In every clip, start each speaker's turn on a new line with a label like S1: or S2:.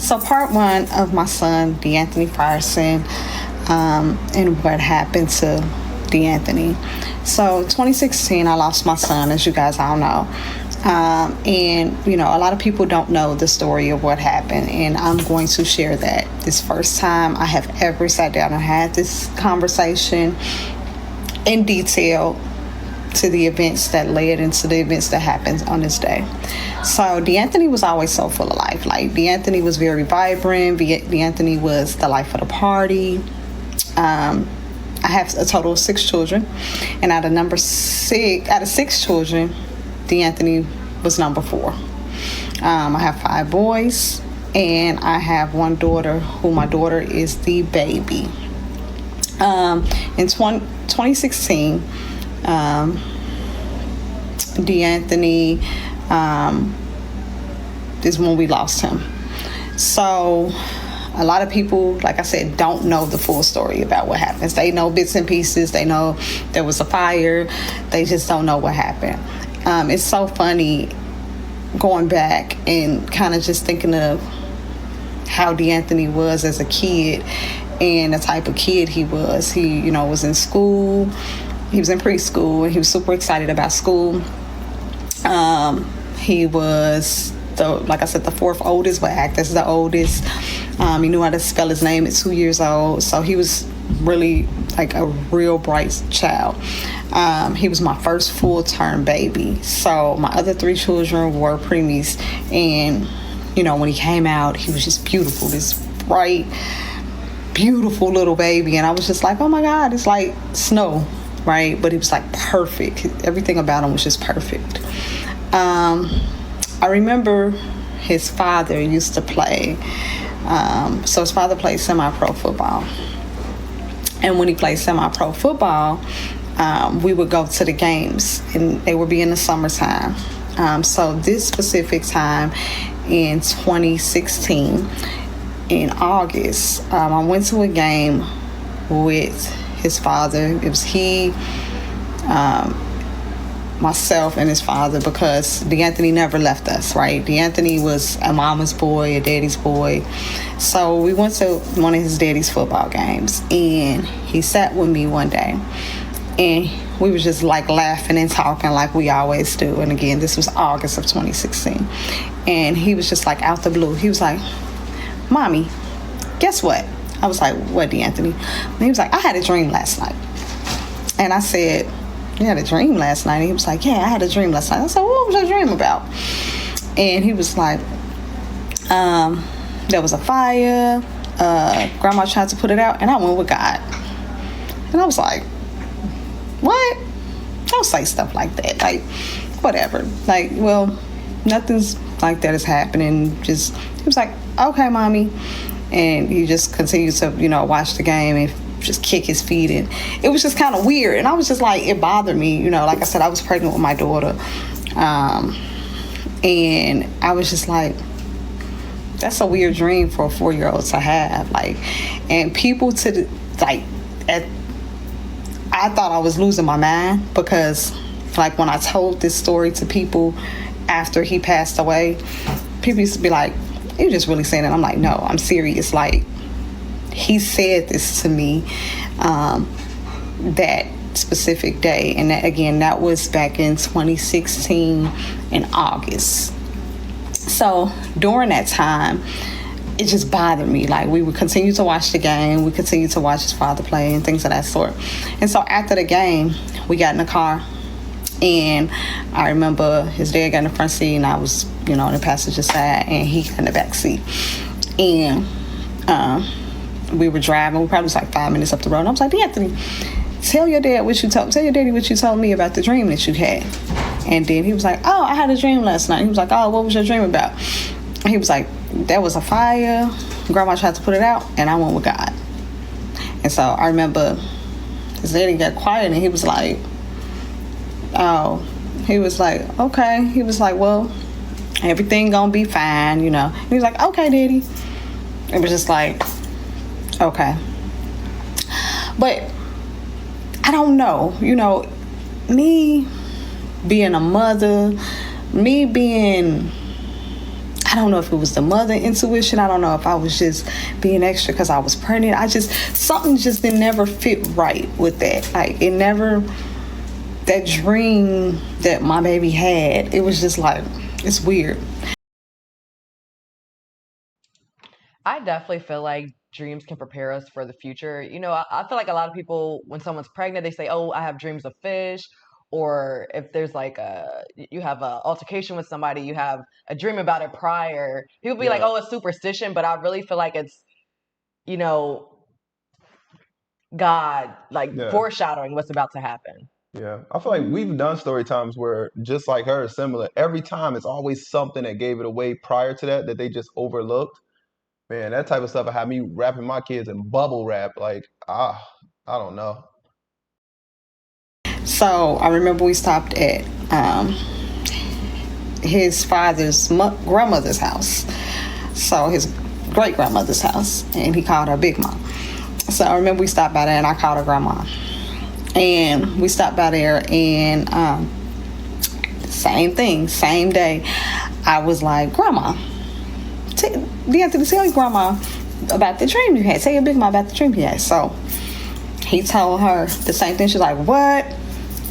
S1: So part one of my son, DAnthony Frierson, and what happened to DAnthony. So 2016, I lost my son, as you guys all know. And, a lot of people don't know the story of what happened, and I'm going to share that. This first time I have ever sat down and had this conversation in detail to the events that led into the events that happened on this day. So DAnthony was always so full of life. Like, DAnthony was very vibrant. DAnthony was the life of the party. I have a total of 6 children, and out of 6 children, DAnthony was number 4. I have 5 boys, and I have 1 daughter, who my daughter is the baby. In 2016, DAnthony is when we lost him. So a lot of people, like I said, don't know the full story about what happens. They know bits and pieces. They know there was a fire. They just don't know what happened. It's so funny going back and kind of just thinking of how DAnthony was as a kid and the type of kid he was. He, was in school. He was in preschool, and he was super excited about school. He was the 4th oldest, but act as the oldest. He knew how to spell his name at 2 years old. So he was really like a real bright child. He was my first full-term baby. So my other 3 children were preemies. And, when he came out, he was just beautiful. This bright, beautiful little baby. And I was just like, oh my God, it's like snow, right? But he was like perfect. Everything about him was just perfect. I remember his father used to play. So his father played semi-pro football. And when he played semi-pro football, we would go to the games, and they would be in the summertime. So this specific time in 2016, in August, I went to a game with his father. It was he, myself, and his father, because DAnthony never left us, right? DAnthony was a mama's boy, a daddy's boy. So we went to one of his daddy's football games, and he sat with me one day, and we were just like laughing and talking like we always do. And again, this was August of 2016. And he was just like out the blue. He was like, Mommy, guess what? I was like, what, DAnthony? And he was like, I had a dream last night. And I said, you had a dream last night? And he was like, yeah, I had a dream last night. I said, what was your dream about? And he was like, there was a fire. Grandma tried to put it out, and I went with God. And I was like, what? Don't say stuff like that. Like, whatever. Like, well, nothing's like that is happening. He was like, okay, Mommy. And he just continued to, watch the game and just kick his feet. And it was just kind of weird. And I was just like, it bothered me. Like I said, I was pregnant with my daughter. And I was just like, that's a weird dream for a 4-year-old to have. Like, and people I thought I was losing my mind, because like when I told this story to people after he passed away, people used to be like, you just really saying it? I'm like, no, I'm serious. Like, he said this to me that specific day. And that was back in 2016 in August. So during that time, it just bothered me. Like, we would continue to watch the game. We continued to watch his father play and things of that sort. And so after the game, we got in the car. And I remember his dad got in the front seat, and I was, on the passenger side, and he got in the back seat. And we were driving. We probably was like 5 minutes up the road. And I was like, DAnthony, tell your daddy what you told me about the dream that you had. And then he was like, oh, I had a dream last night. He was like, oh, what was your dream about? And he was like, there was a fire. Grandma tried to put it out, and I went with God. And so I remember his daddy got quiet, and he was like, oh, he was like, okay. He was like, well, everything gonna be fine, And he was like, okay, Daddy. It was just like, okay. But I don't know, me being a mother, me being, I don't know if it was the mother intuition. I don't know if I was just being extra because I was pregnant. Something just didn't never fit right with that. Like, it never, that dream that my baby had, it was just like, it's weird.
S2: I definitely feel like dreams can prepare us for the future. I feel like a lot of people, when someone's pregnant, they say, "Oh, I have dreams of fish," or if there's like you have a altercation with somebody, you have a dream about it prior. People be like,
S3: Yeah.
S2: "Oh, it's superstition," but I really feel like it's, you know, God like
S3: Yeah.
S2: foreshadowing what's about to happen.
S3: Yeah. I feel like we've done story times where just like her, similar. Every time it's always something that gave it away prior to that they just overlooked. Man, that type of stuff had me wrapping my kids in bubble wrap. Like, I don't know.
S1: So I remember we stopped at his father's grandmother's house. So his great grandmother's house, and he called her Big Mom. So I remember we stopped by there, and I called her Grandma. And we stopped by there, and same thing, same day. I was like, Grandma, DAnthony, tell your grandma about the dream you had. Tell your Big Mom about the dream you had. So he told her the same thing. She's like, what?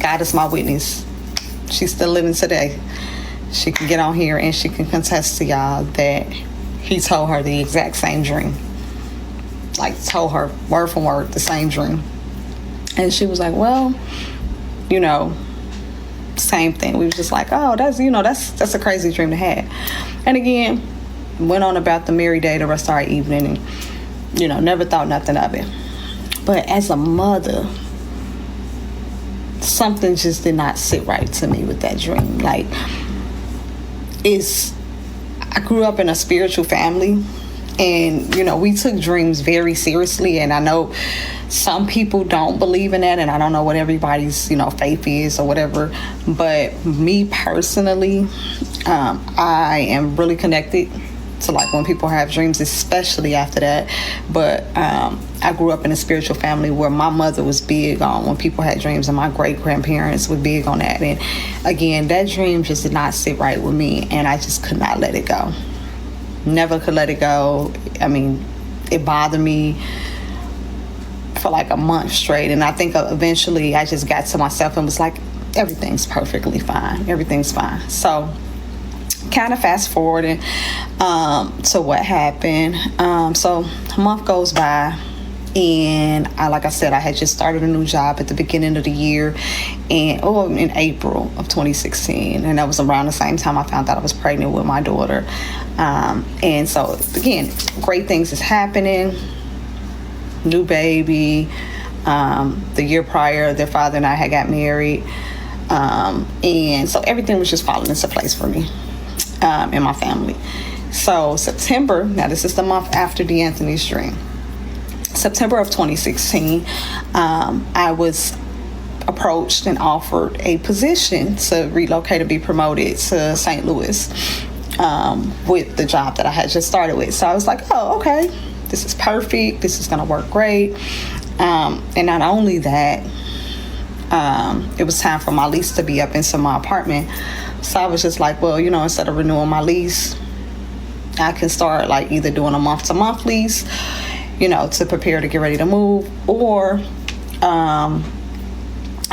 S1: God is my witness. She's still living today. She can get on here and she can contest to y'all that he told her the exact same dream. Like, told her word for word the same dream. And she was like, well, same thing. We was just like, oh, that's a crazy dream to have. And again, went on about the merry day the rest of our evening, and never thought nothing of it. But as a mother, something just did not sit right to me with that dream. Like, I grew up in a spiritual family, and we took dreams very seriously. And I know some people don't believe in that, and I don't know what everybody's faith is or whatever, but me personally, I am really connected to, like, when people have dreams, especially after that. But I grew up in a spiritual family where my mother was big on when people had dreams, and my great grandparents were big on that. And again, that dream just did not sit right with me, and I just could not let it go. Never could let it go. I mean, it bothered me for like a month straight, and I think eventually I just got to myself and was like, everything's perfectly fine. Everything's fine. So kind of fast forwarding to what happened. So a month goes by, and like I said, I had just started a new job at the beginning of the year, and in April of 2016, and that was around the same time I found out I was pregnant with my daughter. And so again, great things is happening. New baby. The year prior, their father and I had got married, and so everything was just falling into place for me and my family. So September, now this is the month after DAnthony's dream. September of 2016, I was approached and offered a position to relocate and be promoted to St. Louis with the job that I had just started with. So I was like, oh, okay, this is perfect. This is going to work great. And not only that, it was time for my lease to be up into my apartment. So I was just like, well, instead of renewing my lease, I can start like either doing a month-to-month lease, to prepare to get ready to move, or,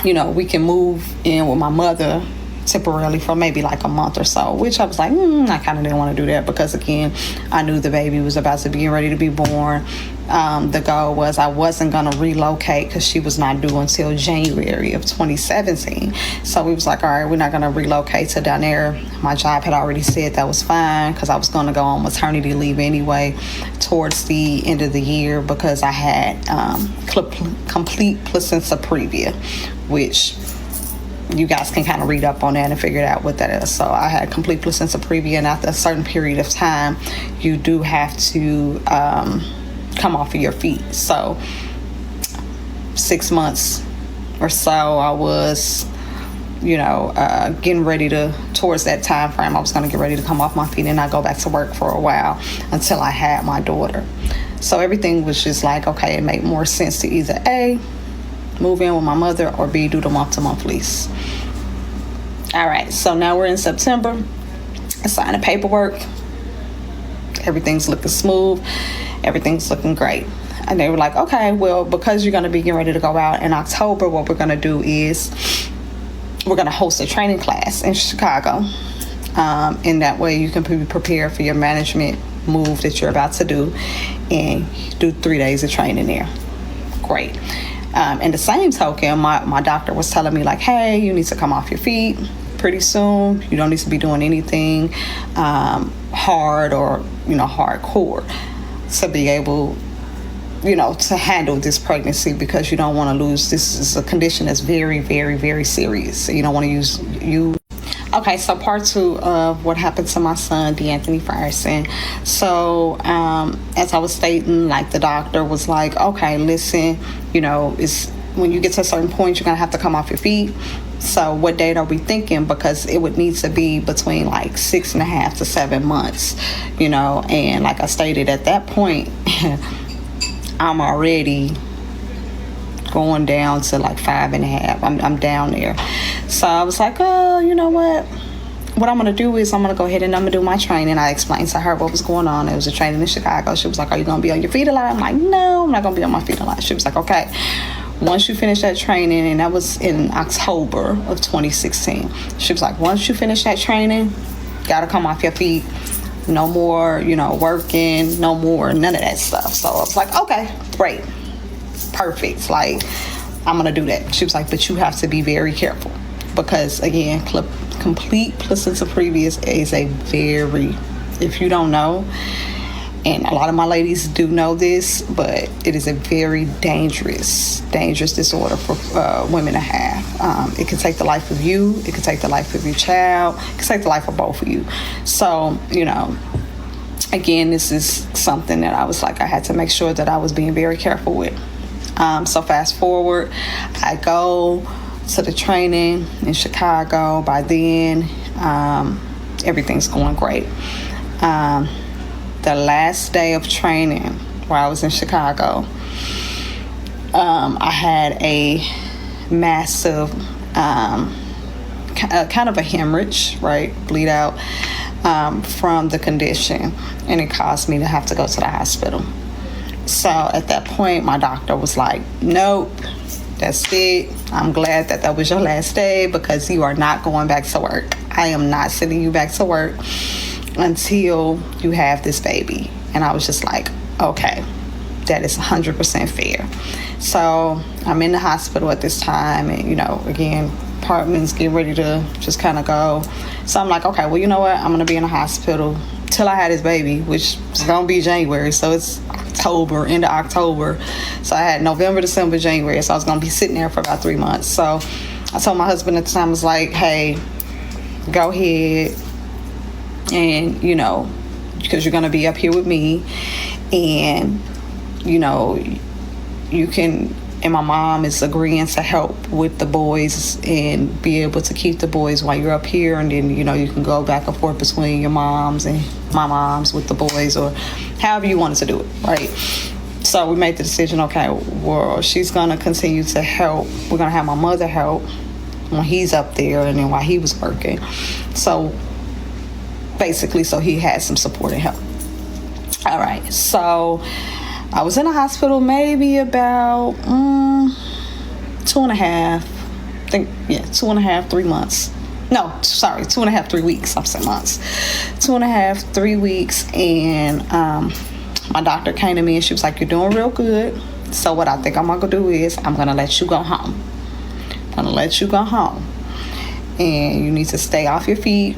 S1: we can move in with my mother temporarily for maybe like a month or so, which I was like, I kind of didn't want to do that because, again, I knew the baby was about to be ready to be born. The goal was I wasn't going to relocate because she was not due until January of 2017. So we was like, all right, we're not going to relocate to down there. My job had already said that was fine because I was going to go on maternity leave anyway towards the end of the year because I had complete placenta previa, which you guys can kind of read up on that and figure out what that is. So I had complete placenta previa, and after a certain period of time, you do have to come off of your feet. So 6 months or so, I was, getting ready towards that time frame, I was going to get ready to come off my feet and not go back to work for a while until I had my daughter. So everything was just like, okay, it made more sense to either A, move in with my mother, or B, do the month-to-month lease. All right, so now we're in September. I signed the paperwork. Everything's looking smooth. Everything's looking great. And they were like, okay, well, because you're going to be getting ready to go out in October, what we're going to do is we're going to host a training class in Chicago. And that way you can be prepared for your management move that you're about to do and do 3 days of training there. Great. In the same token, my doctor was telling me like, hey, you need to come off your feet pretty soon. You don't need to be doing anything hard or, hardcore to be able, to handle this pregnancy, because you don't want to lose. This is a condition that's very, very, very serious. You don't want to use you. Okay, so part 2 of what happened to my son, DAnthony Frierson. So, as I was stating, like, the doctor was like, okay, listen, it's when you get to a certain point, you're going to have to come off your feet. So what date are we thinking? Because it would need to be between like 6.5 to 7 months, and like I stated at that point, I'm already going down to like 5.5. I'm down there. So I was like, oh, you know what I'm going to do is I'm going to go ahead and I'm going to do my training. I explained to her what was going on. It was a training in Chicago. She was like, are you going to be on your feet a lot? I'm like, no, I'm not going to be on my feet a lot. She was like, okay, once you finish that training, and that was in October of 2016. She was like, once you finish that training, got to come off your feet. No more, working, no more, none of that stuff. So I was like, okay, great. Perfect. Like, I'm going to do that. She was like, but you have to be very careful because, again, complete placenta previa is a very, if you don't know, and a lot of my ladies do know this, but it is a very dangerous disorder for women to have. It can take the life of you. It can take the life of your child. It can take the life of both of you. So, again, this is something that I was like, I had to make sure that I was being very careful with. So fast forward, I go to the training in Chicago. By then, everything's going great. The last day of training where I was in Chicago, I had a massive kind of a hemorrhage, right? Bleed out from the condition, and it caused me to have to go to the hospital. So at that point, my doctor was like, nope, that's it. I'm glad that was your last day because you are not going back to work. I am not sending you back to work until you have this baby. And I was just like, okay, that is 100% fair. So I'm in the hospital at this time, and again, apartments getting ready to just kind of go. So I'm like, okay, well, you know what, I'm gonna be in the hospital till I had this baby, which is gonna be January. So it's October, end of October. So I had November, December, January. So I was gonna be sitting there for about 3 months. So I told my husband at the time, I was like, hey, go ahead, and because you're going to be up here with me, and you can, and my mom is agreeing to help with the boys and be able to keep the boys while you're up here, and then you can go back and forth between your moms and my moms with the boys, or however you wanted to do it, right? So we made the decision, okay, well, she's going to continue to help. We're going to have my mother help when he's up there and then while he was working. So basically, so he had some support and help. All right, so I was in the hospital maybe about 2.5, 3 months. No, sorry, 2.5, 3 weeks. I'm saying months. 2.5, 3 weeks, and my doctor came to me and she was like, you're doing real good. So what I think I'm gonna do is I'm gonna let you go home. I'm gonna let you go home, and you need to stay off your feet.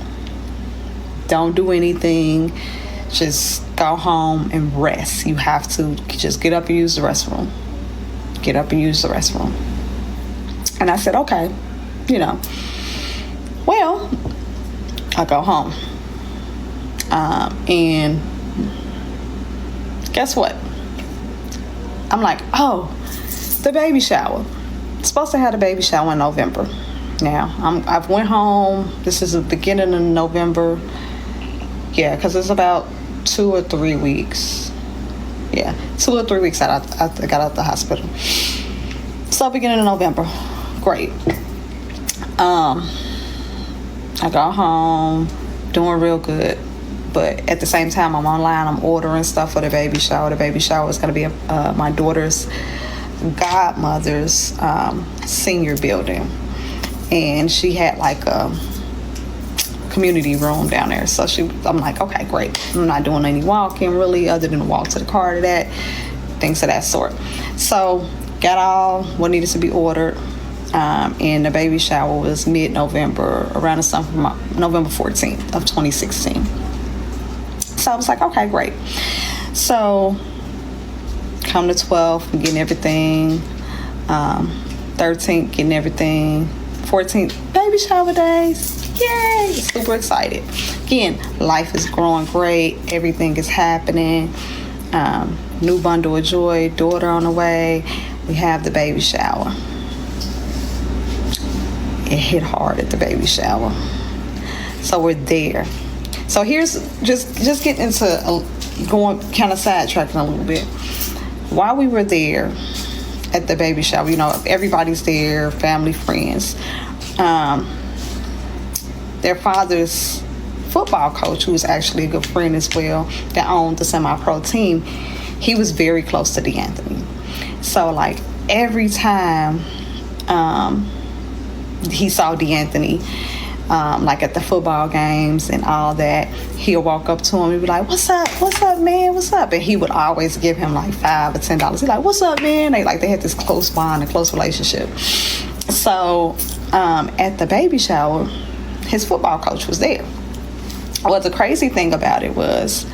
S1: Don't do anything. Just go home and rest. You have to just get up and use the restroom. Get up and use the restroom. And I said, okay, well, I go home. And guess what? I'm like, oh, the baby shower. Supposed to have a baby shower in November. Now, I've went home. This is the beginning of November. Yeah, because it's about 2 or 3 weeks. Yeah, 2 or 3 weeks that I got out the hospital. So beginning of November. Great. I got home, doing real good. But at the same time, I'm online. I'm ordering stuff for the baby shower. The baby shower is going to be my daughter's godmother's senior building, and she had like a community room down there. So I'm like, okay, great. I'm not doing any walking really, other than walk to the car to that, things of that sort. So got all what needed to be ordered, and the baby shower was mid-November, around the summer, November 14th of 2016. So I was like, okay, great. So come to 12th, I'm getting everything. 13th, getting everything. 14th, baby shower days. Yay! Super excited. Again, life is growing great. Everything is happening. New bundle of joy. Daughter on the way. We have the baby shower. It hit hard at the baby shower. So we're there. So here's just getting into going kind of sidetracking a little bit. While we were there at the baby shower, everybody's there, family, friends. Their father's football coach, who was actually a good friend as well, that owned the semi-pro team, he was very close to DAnthony. So like every time he saw DAnthony, like at the football games and all that, he'll walk up to him and be like, what's up, man, what's up? And he would always give him like $5 or $10. He's like, what's up, man? They had this close bond, a close relationship. So at the baby shower, his football coach was there. Well, the crazy thing about it was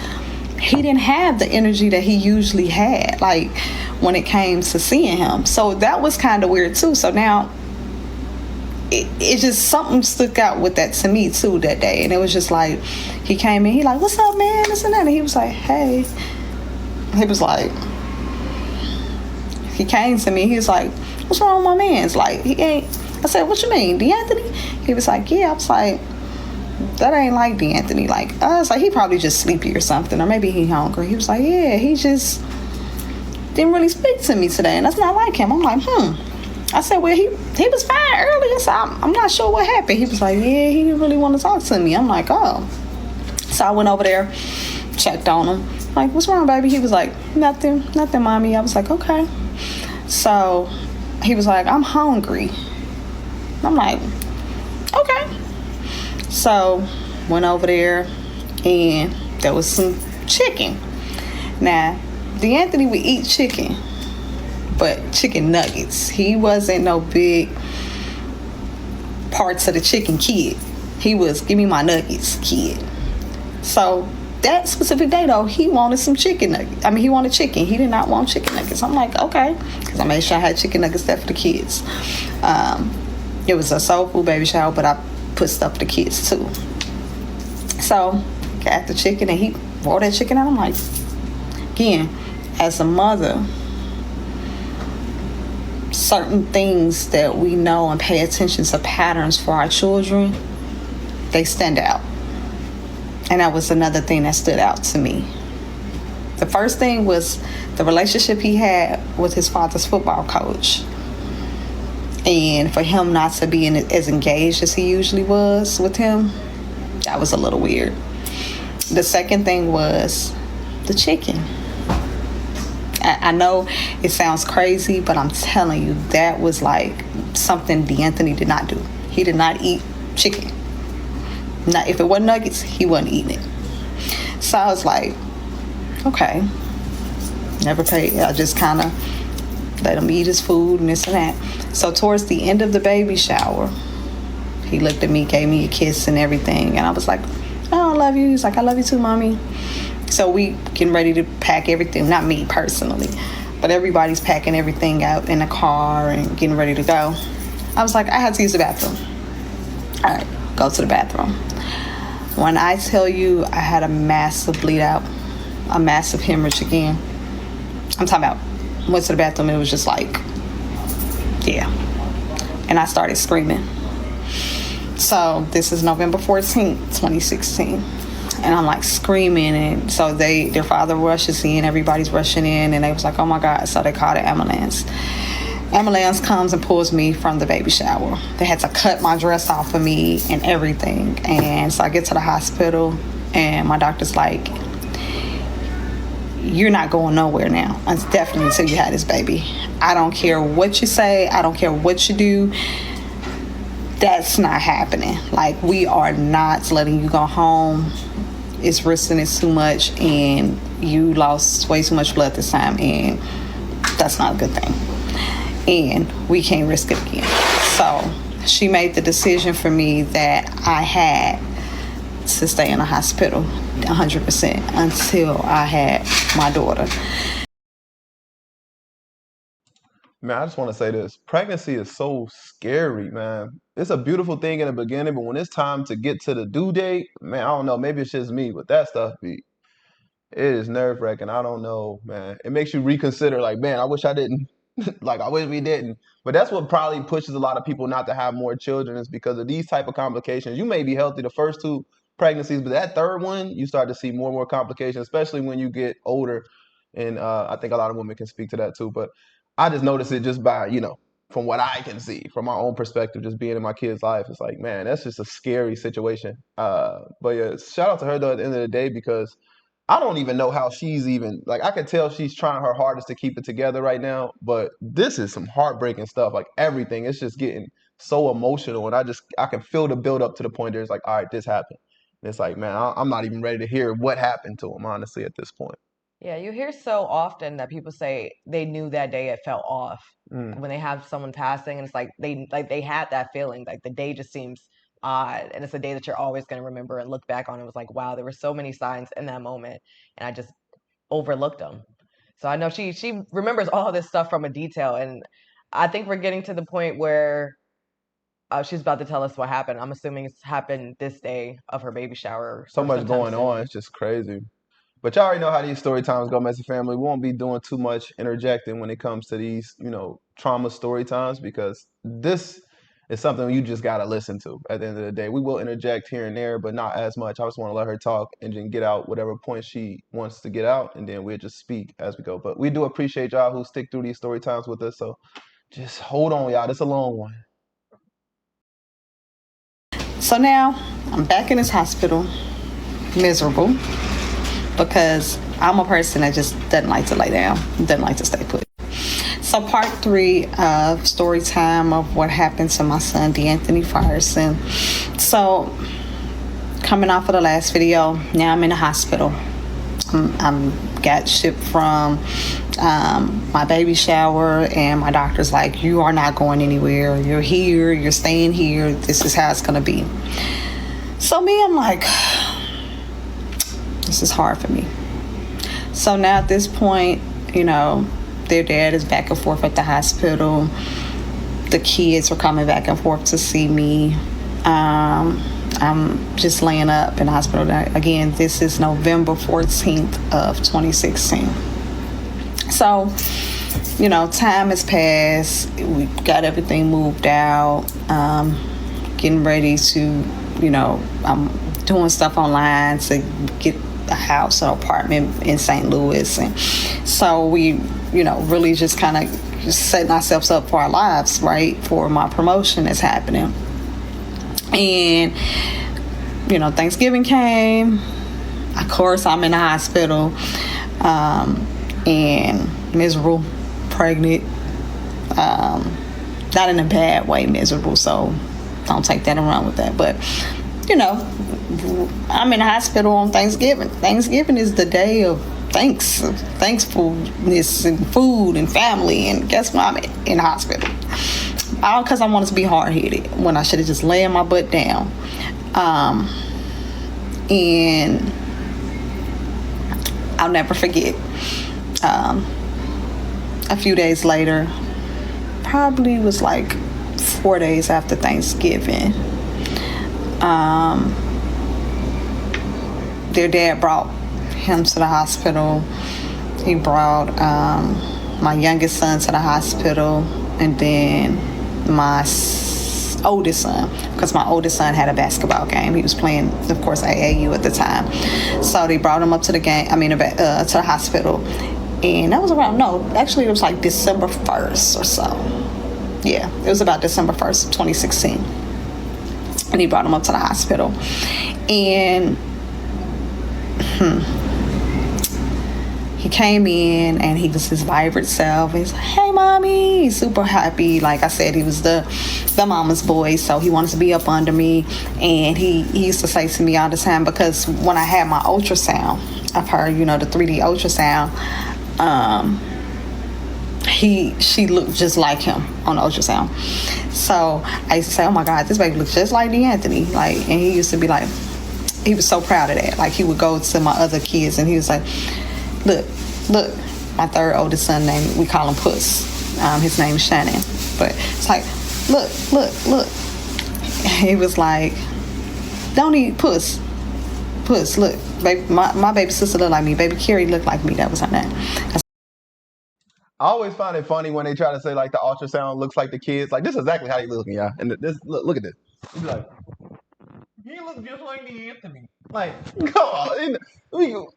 S1: he didn't have the energy that he usually had, like when it came to seeing him. So that was kind of weird too. So now it just, something stuck out with that to me too that day. And it was just like, he came in, he like, what's up, man? This and that. And he was like, hey. He was like, he came to me, he was like, what's wrong with my man's? Like, he ain't. I said, what you mean, DAnthony? He was like, yeah. I was like, that ain't like DAnthony. Like, I was like, he probably just sleepy or something, or maybe he hungry. He was like, yeah, he just didn't really speak to me today, and that's not like him. I'm like, I said, well, he was fine earlier, so I'm not sure what happened. He was like, yeah, he didn't really want to talk to me. I'm like, oh. So I went over there, checked on him. Like, what's wrong, baby? He was like, nothing, mommy. I was like, okay. So he was like, I'm hungry. I'm like, okay. So went over there, and there was some chicken. Now, DAnthony would eat chicken, but chicken nuggets. He wasn't no big parts of the chicken kid. He was, give me my nuggets kid. So that specific day though, he wanted some chicken nuggets. I mean, he wanted chicken. He did not want chicken nuggets. I'm like, okay, because I made sure I had chicken nuggets there for the kids. It was a soul food baby shower, but I put stuff for the kids too. So got the chicken, and he brought that chicken out. I'm like, again, as a mother, certain things that we know and pay attention to patterns for our children, they stand out. And that was another thing that stood out to me. The first thing was the relationship he had with his father's football coach. And for him not to be as engaged as he usually was with him, that was a little weird. The second thing was the chicken. I know it sounds crazy, but I'm telling you, that was like something DAnthony did not do. He did not eat chicken. Not if it wasn't nuggets, he wasn't eating it. So I was like, okay. Never paid. I just kind of let him eat his food and this and that. So towards the end of the baby shower, he looked at me, gave me a kiss and everything. And I was like, oh, I love you. He's like, I love you too, mommy. So we getting ready to pack everything. Not me personally, but everybody's packing everything out in the car and getting ready to go. I was like, I had to use the bathroom. All right, go to the bathroom. When I tell you I had a massive bleed out, a massive hemorrhage again, I'm talking about, went to the bathroom and it was just like, yeah. And I started screaming. So this is November 14th, 2016. And I'm like screaming, and so their father rushes in, everybody's rushing in, and they was like, oh my God. So they called an ambulance. Ambulance comes and pulls me from the baby shower. They had to cut my dress off of me and everything. And so I get to the hospital, And my doctor's like, you're not going nowhere now. It's definitely until you had this baby. I don't care what you say. I don't care what you do. That's not happening. Like, we are not letting you go home. It's risking it too much, and you lost way too much blood this time, and that's not a good thing. And we can't risk it again. So she made the decision for me that I had to stay in the hospital 100% until I had my daughter.
S3: Man, I just want to say this. Pregnancy is so scary, man. It's a beautiful thing in the beginning, but when it's time to get to the due date, man, I don't know. Maybe it's just me, but that stuff it is nerve-wracking. I don't know, man. It makes you reconsider, like, man, I wish I didn't. Like, I wish we didn't. But that's what probably pushes a lot of people not to have more children, is because of these type of complications. You may be healthy the first 2 pregnancies, but that third one, you start to see more and more complications, especially when you get older. And I think a lot of women can speak to that too. But I just notice it just by, from what I can see, from my own perspective, just being in my kid's life. It's like, man, that's just a scary situation. But yeah, shout out to her though at the end of the day, because I don't even know how she's even, like, I can tell she's trying her hardest to keep it together right now, but this is some heartbreaking stuff. Like, everything, it's just getting so emotional, and I can feel the build up to the point there. It's like, all right, this happened. And it's like, man, I'm not even ready to hear what happened to him, honestly, at this point.
S2: Yeah, you hear so often that people say they knew that day it felt off
S3: Mm.
S2: when they have someone passing, and it's like they had that feeling, like the day just seems odd, and it's a day that you're always going to remember and look back on. It was like, wow, there were so many signs in that moment, and I just overlooked them. So I know she remembers all this stuff from a detail, and I think we're getting to the point where she's about to tell us what happened. I'm assuming it's happened this day of her baby shower
S3: So
S2: or
S3: much
S2: sometime
S3: going on.
S2: soon.
S3: It's just crazy. But y'all already know how these story times go, Messy Family. We won't be doing too much interjecting when it comes to these, trauma story times, because this is something you just got to listen to at the end of the day. We will interject here and there, but not as much. I just want to let her talk and then get out whatever point she wants to get out, and then we'll just speak as we go. But we do appreciate y'all who stick through these story times with us. So just hold on, y'all. This is a long one.
S1: So now I'm back in this hospital, miserable, because I'm a person that just doesn't like to lay down, doesn't like to stay put. So part 3 of story time of what happened to my son, DAnthony Frierson. So coming off of the last video, now I'm in the hospital. I'm got shipped from my baby shower, and my doctor's like, you are not going anywhere. You're here. You're staying here. This is how it's going to be. So me, I'm like, this is hard for me. So now at this point, their dad is back and forth at the hospital. The kids are coming back and forth to see me. I'm just laying up in the hospital. Again, this is November 14th of 2016. So, time has passed. We got everything moved out. Getting ready to, I'm doing stuff online to get a house, an apartment in St. Louis. And so we, really just kind of just setting ourselves up for our lives, right? For my promotion that's happening. And, Thanksgiving came. Of course, I'm in the hospital, and miserable, pregnant, not in a bad way, miserable. So don't take that and run with that. But, I'm in the hospital on Thanksgiving. Thanksgiving is the day of thankfulness and food and family. And guess what? I'm in the hospital. All because I wanted to be hard-headed when I should have just laid my butt down. And I'll never forget. A few days later, probably was like 4 days after Thanksgiving, their dad brought him to the hospital. He brought my youngest son to the hospital, and then my oldest son, because my oldest son had a basketball game. He was playing, of course, AAU at the time. So they brought him up to the game. to the hospital, and that was around. No, actually, it was like December 1st or so. Yeah, it was about December 1st, 2016, and he brought him up to the hospital, and He came in and he was his vibrant self. He's like, hey, mommy. He's super happy. Like I said, he was the mama's boy, so he wanted to be up under me. And he used to say to me all the time, because when I had my ultrasound of her, the 3D ultrasound, she looked just like him on the ultrasound. So I used to say, oh my God, this baby looks just like DAnthony. Like, and he used to be like, he was so proud of that. Like, he would go to my other kids and he was like, look, my third oldest son, we call him Puss. His name's Shannon. But it's like, look. He was like, don't eat Puss, look. Baby, my baby sister looked like me. Baby Carrie looked like me. That was her name.
S3: I always find it funny when they try to say like the ultrasound looks like the kids. Like, this is exactly how they looking, y'all. And this, look at this. He's like, he looks just like DAnthony. Like, come on,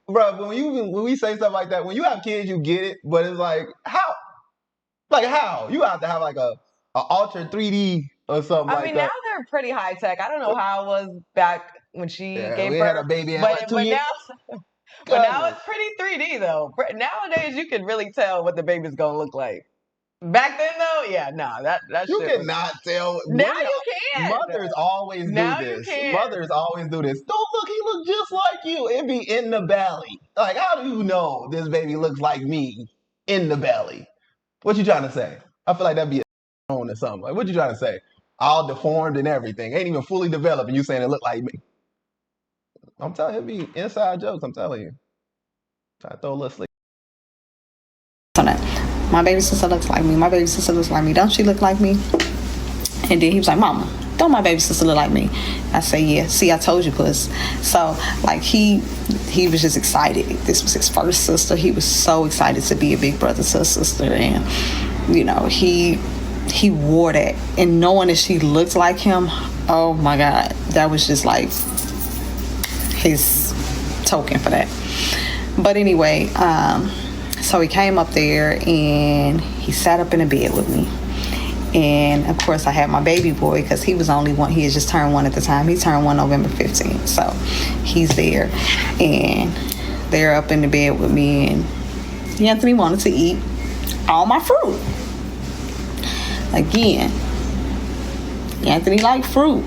S3: bro. When we say stuff like that, when you have kids, you get it. But it's like, how? Like, how? You have to have like a altered 3D or something like that.
S2: I mean, now they're pretty high tech. I don't know how it was back when she gave birth.
S3: Had a baby,
S2: but now it's pretty 3D though. Nowadays, you can really tell what the baby's gonna look like. Back then, though, yeah, that
S3: you
S2: shit
S3: cannot tell.
S2: Now you can.
S3: Mothers always do this. Mothers always do this. Don't look, he look just like you. It be in the belly. Like, how do you know this baby looks like me in the belly? What you trying to say? I feel like that'd be a or something. Like, what you trying to say? All deformed and everything. Ain't even fully developed, and you saying it look like me. I'm telling you, it be inside jokes. I'm telling you. Try to throw a little sleep.
S1: My baby sister looks like me. My baby sister looks like me. Don't she look like me? And then he was like, Mama, don't my baby sister look like me? I say, yeah. See, I told you, Puss. So, like, he was just excited. This was his first sister. He was so excited to be a big brother to a sister. And, he wore that. And knowing that she looked like him, oh, my God. That was just, like, his token for that. But anyway, so he came up there and he sat up in the bed with me. And of course I had my baby boy, because he was only one. He had just turned 1 at the time. He turned 1 November 15th. So he's there. And they're up in the bed with me. And DAnthony wanted to eat all my fruit. Again, DAnthony liked fruit.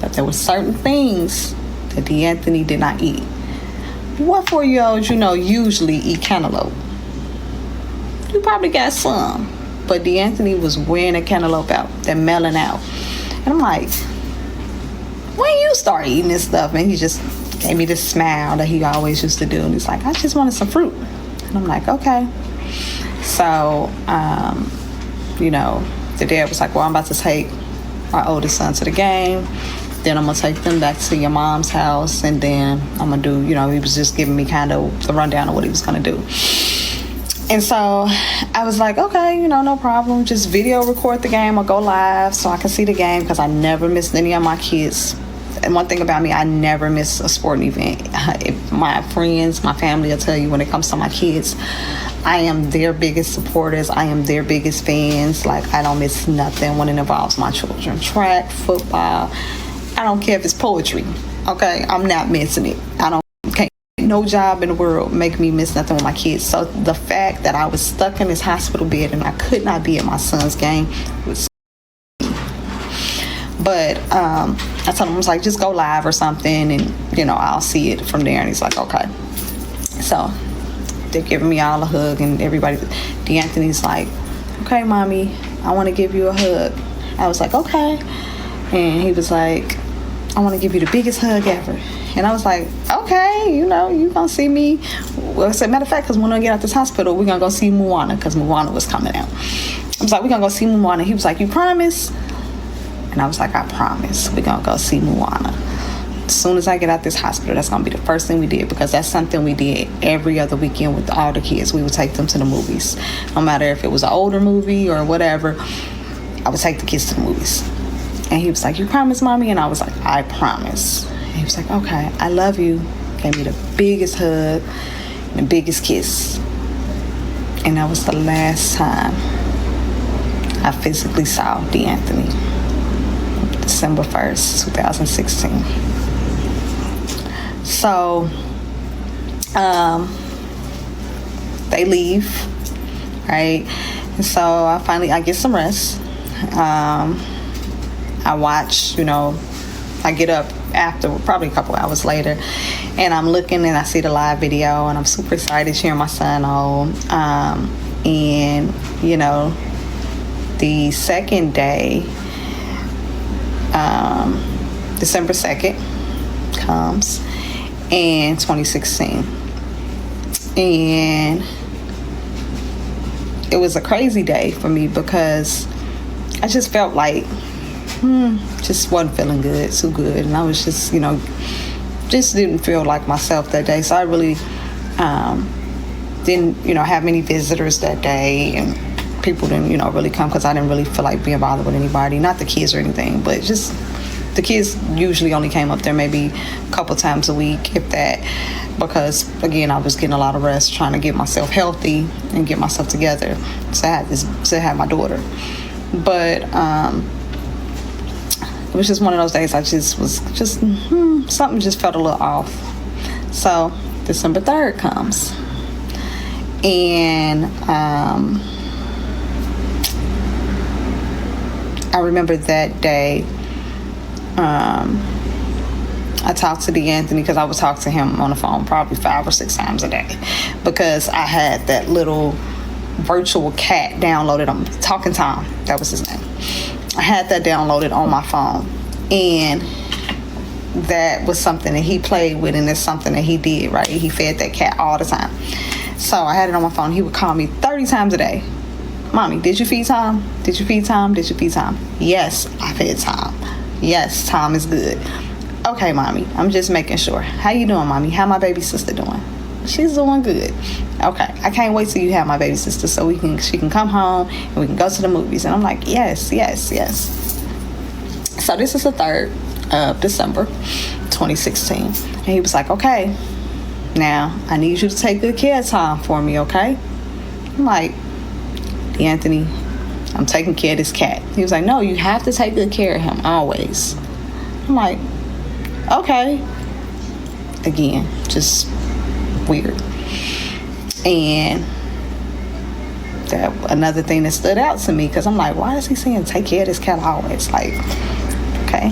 S1: But there were certain things that DAnthony did not eat. What 4-year-olds, usually eat cantaloupe? You probably got some. But DAnthony was wearing a cantaloupe out, that melon out. And I'm like, when you start eating this stuff? And he just gave me this smile that he always used to do. And he's like, I just wanted some fruit. And I'm like, okay. So, the dad was like, well, I'm about to take our oldest son to the game. Then I'm going to take them back to your mom's house. And then I'm going to do, he was just giving me kind of the rundown of what he was going to do. And so I was like, okay, no problem. Just video record the game or go live so I can see the game, because I never missed any of my kids. And one thing about me, I never miss a sporting event. My friends, my family will tell you, when it comes to my kids, I am their biggest supporters. I am their biggest fans. Like, I don't miss nothing when it involves my children. Track, football, I don't care if it's poetry, okay? I'm not missing it. No job in the world make me miss nothing with my kids. So the fact that I was stuck in this hospital bed and I could not be at my son's game was... But I told him, I was like, just go live or something, and, I'll see it from there. And he's like, okay. So they're giving me all a hug, and everybody, DAnthony's like, okay, mommy, I want to give you a hug. I was like, okay. And he was like, I want to give you the biggest hug ever. And I was like, okay, you gonna see me. Well, as a matter of fact, because when I get out this hospital, we're gonna go see Moana, because Moana was coming out. I was like, we're gonna go see Moana. He was like, you promise? And I was like, I promise. We're gonna go see Moana. As soon as I get out this hospital, that's gonna be the first thing we did, because that's something we did every other weekend with all the kids. We would take them to the movies. No matter if it was an older movie or whatever, I would take the kids to the movies. And he was like, you promise, mommy? And I was like, I promise. And he was like, okay, I love you. Gave me the biggest hug and the biggest kiss. And that was the last time I physically saw DAnthony. December 1st, 2016. So They leave, right? And so I get some rest. I watch, I get up after probably a couple hours later, and I'm looking and I see the live video, and I'm super excited cheering my son on. And the second day, December 2nd comes in 2016, and it was a crazy day for me because I just felt like just wasn't feeling too good, and I was just just didn't feel like myself that day. So I really didn't have many visitors that day, and people didn't really come because I didn't really feel like being bothered with anybody, not the kids or anything, but just the kids usually only came up there maybe a couple times a week, if that, because again I was getting a lot of rest, trying to get myself healthy and get myself together to have my daughter. But it was just one of those days I just was something just felt a little off. So December 3rd comes, and I remember that day I talked to DAnthony because I would talk to him on the phone probably 5 or 6 times a day, because I had that little virtual cat downloaded on Talking Tom. That was his name. I had that downloaded on my phone, and that was something that he played with, and it's something that he did, right? He fed that cat all the time. So I had it on my phone. He would call me 30 times a day. Mommy, did you feed Tom? Did you feed Tom? Did you feed Tom? Yes, I fed Tom. Yes, Tom is good. Okay, Mommy, I'm just making sure. How you doing, Mommy? How my baby sister doing? She's doing good. Okay, I can't wait till you have my baby sister so she can come home and we can go to the movies. And I'm like, yes. So this is the 3rd of December, 2016. And he was like, okay, now I need you to take good care of Tom for me, okay? I'm like, DAnthony, I'm taking care of this cat. He was like, no, you have to take good care of him always. I'm like, okay. Again, just weird. And that another thing that stood out to me, because I'm like, why is he saying take care of this cat always? Like, okay.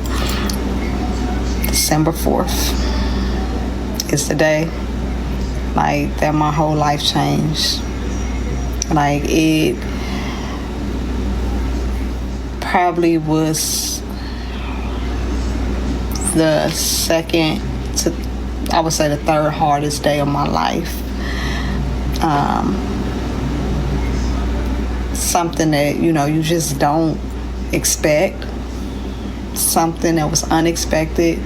S1: December 4th is the day like that my whole life changed. Like, it probably was the second to, I would say, the 3rd hardest day of my life. Something that you just don't expect, something that was unexpected,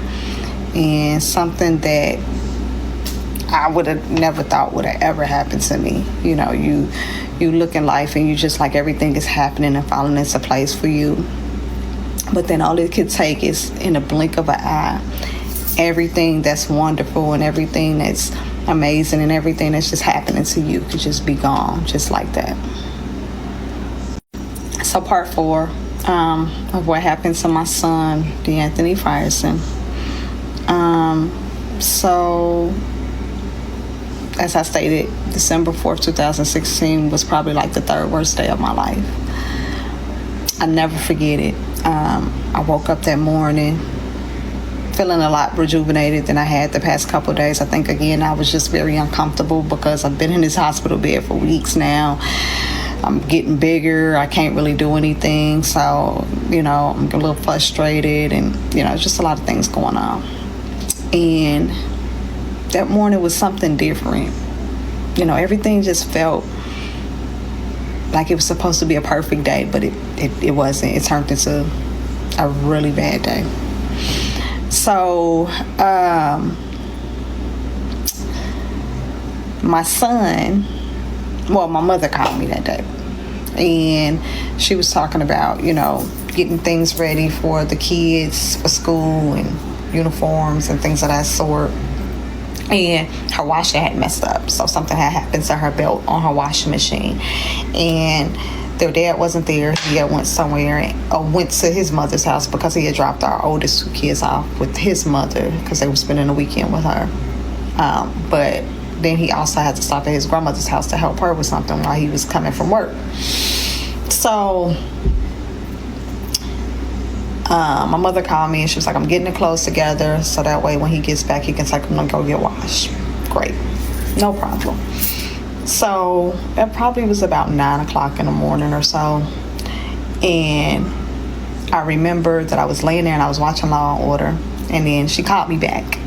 S1: and something that I would have never thought would have ever happened to me. You look in life and you just like everything is happening and falling into place for you. But then all it could take is, in a blink of an eye, everything that's wonderful and everything that's amazing and everything that's just happening to you could just be gone, just like that. So part 4 of what happened to my son, DAnthony Frierson. So, as I stated, December 4th, 2016 was probably like the 3rd worst day of my life. I never forget it. I woke up that morning feeling a lot rejuvenated than I had the past couple of days. I think, again, I was just very uncomfortable because I've been in this hospital bed for weeks now. I'm getting bigger. I can't really do anything. So, I'm a little frustrated, and, just a lot of things going on. And that morning was something different. Everything just felt like it was supposed to be a perfect day, but it wasn't. It turned into a really bad day. So, my son, my mother called me that day, and she was talking about, getting things ready for the kids for school and uniforms and things of that sort. And her washer had messed up, so something had happened to her belt on her washing machine, and their dad wasn't there. He had went somewhere, went to his mother's house because he had dropped our oldest 2 kids off with his mother because they were spending the weekend with her. But then he also had to stop at his grandmother's house to help her with something while he was coming from work. So my mother called me and she was like, I'm getting the clothes together so that way when he gets back he can take them and go get washed. Great, no problem. So it probably was about 9 o'clock in the morning or so, and I remember that I was laying there and I was watching Law and Order, and then she called me back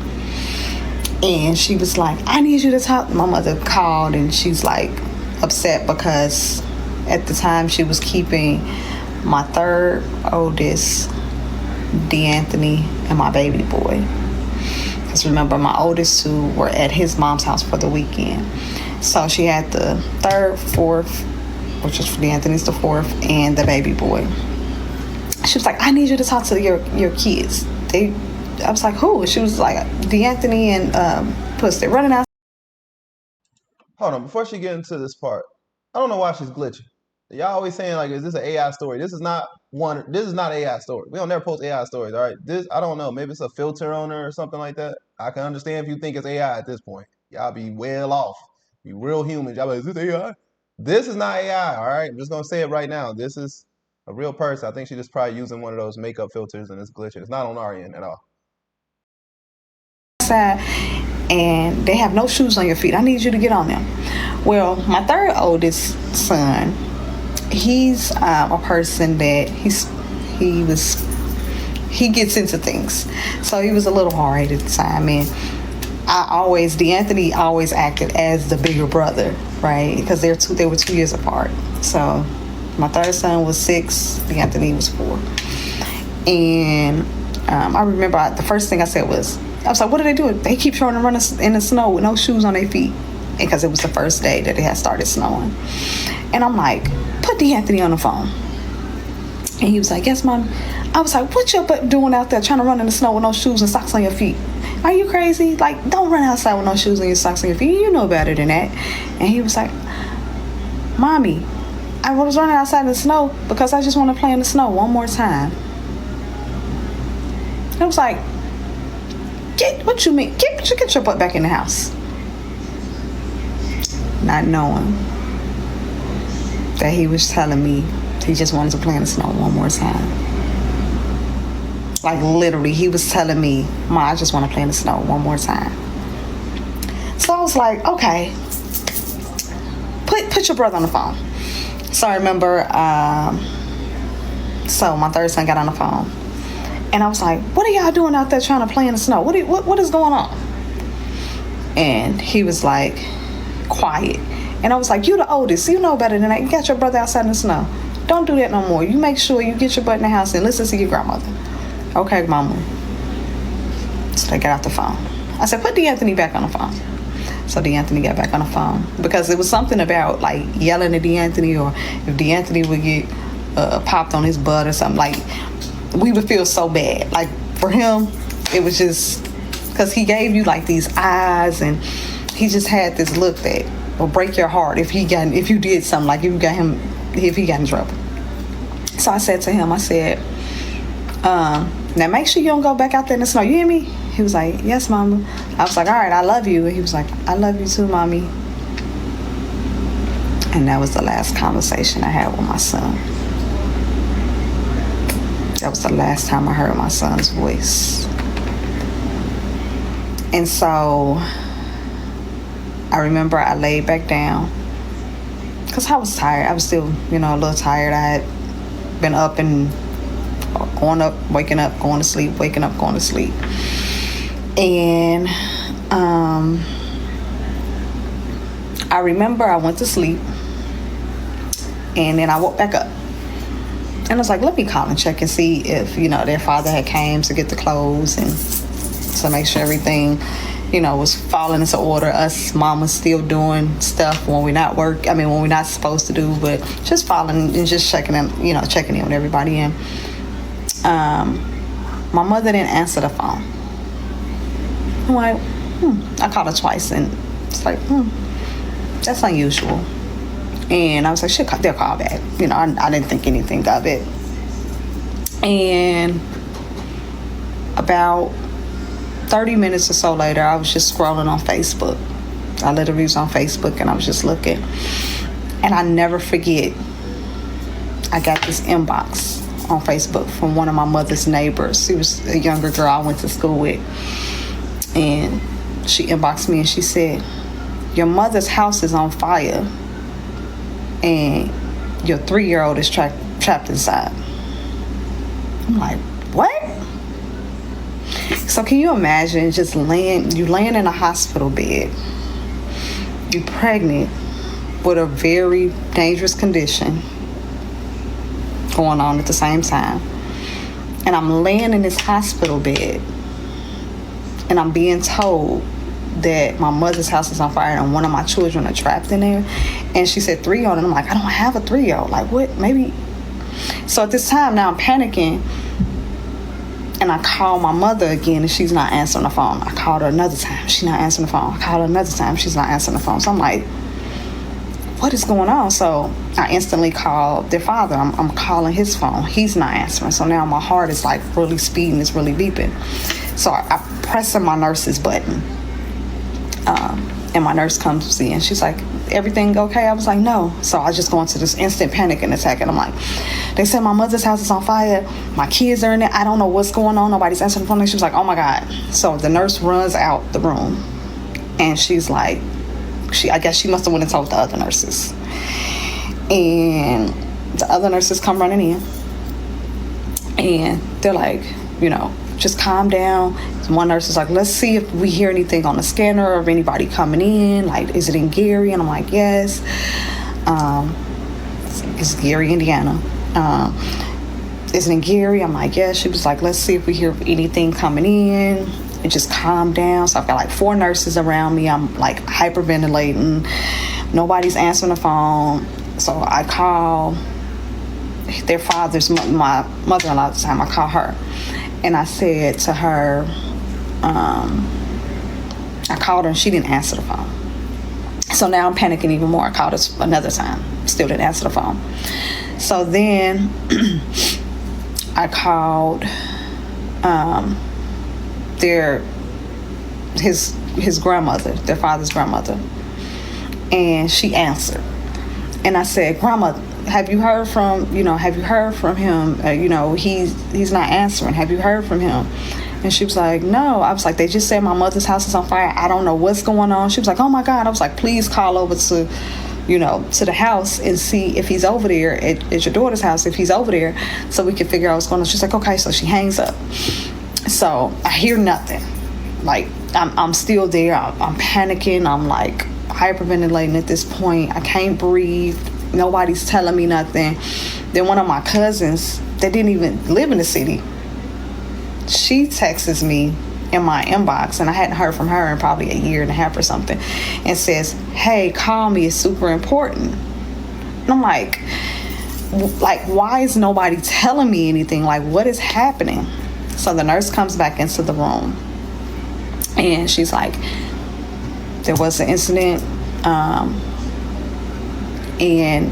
S1: and she was like, I need you to talk. My mother called and she's like upset because at the time she was keeping my third oldest, DAnthony, and my baby boy. Because remember, my oldest two were at his mom's house for the weekend. So she had the third, fourth, which is for DAnthony's the fourth, and the baby boy. She was like, I need you to talk to your kids. I was like, who? She was like, DAnthony and Puss, they're running out.
S3: Hold on, before she get into this part, I don't know why she's glitching. Y'all always saying like, is this an AI story? This is not AI story. We don't never post AI stories, all right? This, I don't know, maybe it's a filter on her or something like that. I can understand if you think it's AI at this point. Y'all be well off. Be real humans. Y'all be like, is this AI? This is not AI, all right? I'm just gonna say it right now. This is a real person. I think she's just probably using one of those makeup filters and it's glitching. It's not on our end at all.
S1: And they have no shoes on your feet. I need you to get on them. Well, my third oldest son, he's a person that he gets into things. So he was a little hard at the time, and DAnthony always acted as the bigger brother, right? Because they were 2 years apart. So my third son was 6, DAnthony was 4. And I remember the first thing I said was, I was like, what are they doing? They keep showing them running in the snow with no shoes on their feet. Because it was the first day that it had started snowing. And I'm like, put DAnthony on the phone. And he was like, yes, Mom. I was like, what your butt doing out there trying to run in the snow with no shoes and socks on your feet? Are you crazy? Like, don't run outside with no shoes and your socks on your feet. You know better than that. And he was like, Mommy, I was running outside in the snow because I just want to play in the snow one more time. I was like, what you mean? Get your butt back in the house. Not knowing that he was telling me he just wanted to play in the snow one more time. Like literally, he was telling me, Mom, I just want to play in the snow one more time. So I was like, okay, put your brother on the phone. So I remember, so my third son got on the phone. And I was like, what are y'all doing out there trying to play in the snow? What is going on? And he was like, quiet. And I was like, you the oldest. You know better than that. You got your brother outside in the snow. Don't do that no more. You make sure you get your butt in the house and listen to your grandmother. Okay, Mama. So they got off the phone. I said, put DAnthony back on the phone. So DAnthony got back on the phone. Because it was something about like yelling at DAnthony, or if DAnthony would get popped on his butt or something, like we would feel so bad. Like for him, it was just because he gave you like these eyes, and he just had this look that will break your heart if you did something, like if he got in trouble. So I said to him, I said, now make sure you don't go back out there in the snow. You hear me? He was like, yes, Mama. I was like, all right, I love you. And he was like, I love you too, Mommy. And that was the last conversation I had with my son. That was the last time I heard my son's voice. And so I remember I laid back down because I was tired. I was still, a little tired. I had been up and going up, waking up, going to sleep, waking up, going to sleep. And I remember I went to sleep, and then I woke back up. And I was like, let me call and check and see if, their father had came to get the clothes and to make sure everything, was falling into order. Us mamas still doing stuff when we're not when we're not supposed to do, but just following and just checking in, checking in with everybody. And my mother didn't answer the phone. I'm like, I called her twice, and it's like, that's unusual. And I was like, they'll call back. I didn't think anything of it. And about 30 minutes or so later, I was just scrolling on Facebook. I literally was on Facebook and I was just looking. And I never forget, I got this inbox on Facebook from one of my mother's neighbors. She was a younger girl I went to school with. And she inboxed me and she said, your mother's house is on fire and your 3-year-old is trapped inside. I'm like, what? So can you imagine just laying in a hospital bed, you pregnant with a very dangerous condition going on at the same time, and I'm laying in this hospital bed and I'm being told that my mother's house is on fire and one of my children are trapped in there. And she said 3-year-old, and I'm like, I don't have a 3-year-old. Like, what? Maybe. So at this time now I'm panicking, and I call my mother again and she's not answering the phone. I called her another time, she's not answering the phone. I called her another time, she's not answering the phone. So I'm like, what is going on? So I instantly called their father. I'm calling his phone, he's not answering. So now my heart is like really speeding, it's really beeping. So I press my nurse's button, and my nurse comes in. She's like, everything okay? I was like, no. So I just go into this instant panic and attack, and I'm like, they said my mother's house is on fire, my kids are in it, I don't know what's going on, nobody's answering the phone. And she was like, oh my God. So the nurse runs out the room, and she's like, I guess she must have went and told the other nurses, and the other nurses come running in, and they're like, just calm down. One nurse is like, let's see if we hear anything on the scanner or anybody coming in. Like, is it in Gary? And I'm like, yes. It's Gary, Indiana. Is it in Gary? I'm like, yes. She was like, let's see if we hear anything coming in. And just calm down. So I've got like 4 nurses around me. I'm like hyperventilating. Nobody's answering the phone. So I call their father's, my mother-in-law at the time. I call her. And I said to her, I called her and she didn't answer the phone. So now I'm panicking even more. I called her another time, still didn't answer the phone. So then I called his grandmother, their father's grandmother, and she answered. And I said, Grandma, have you heard from him? He's not answering. Have you heard from him? And she was like, no. I was like, they just said my mother's house is on fire. I don't know what's going on. She was like, oh my God. I was like, please call over to the house and see if he's over there at your daughter's house, if he's over there, so we can figure out what's going on. She's like, okay. So she hangs up. So I hear nothing. Like, I'm still there. I'm panicking. I'm like hyperventilating at this point. I can't breathe. Nobody's telling me nothing. Then one of my cousins that didn't even live in the city, she texts me in my inbox, and I hadn't heard from her in probably a year and a half or something, and says, hey, call me, it's super important. And I'm like, why is nobody telling me anything? Like, what is happening? So the nurse comes back into the room, and she's like, there was an incident, and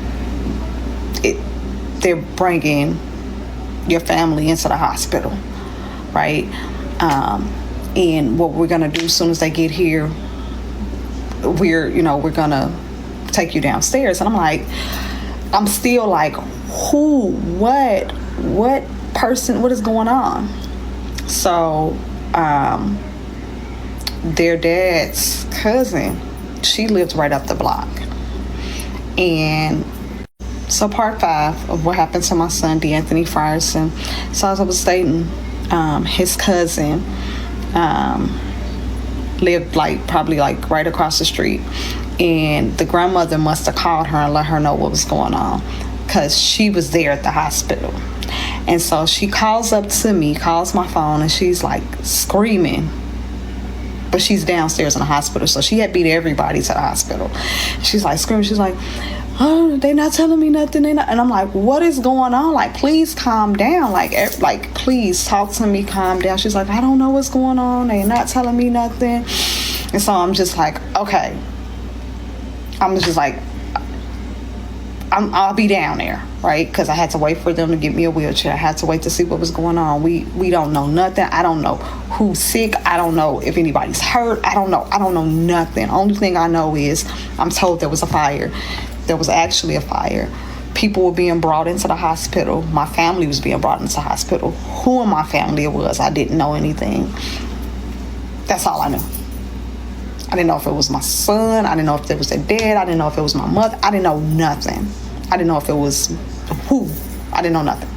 S1: they're bringing your family into the hospital, right? And what we're gonna do as soon as they get here, we're gonna take you downstairs. And I'm like, I'm still like, who, what person, what is going on? So their dad's cousin, she lived right up the block. And so part 5 of what happened to my son, DAnthony Frierson. So as I was stating, his cousin lived probably right across the street, and the grandmother must have called her and let her know what was going on, because she was there at the hospital. And so she calls up to me, calls my phone, and she's like screaming, but she's downstairs in the hospital, so she had beat everybody to the hospital. She's like screaming, she's like, oh, they not telling me nothing. And I'm like, what is going on? Like, please calm down. Like, please talk to me, calm down. She's like, I don't know what's going on. They not telling me nothing. And so I'm just like, okay. I'm just like, I'll be down there, right? Because I had to wait for them to get me a wheelchair. I had to wait to see what was going on. We don't know nothing. I don't know who's sick. I don't know if anybody's hurt. I don't know nothing. Only thing I know is I'm told there was a fire. There was actually a fire. People were being brought into the hospital. My family was being brought into the hospital. Who in my family it was, I didn't know anything. That's all I knew. I didn't know if it was my son. I didn't know if it was their dad. I didn't know if it was my mother. I didn't know nothing. I didn't know if it was who. I didn't know nothing.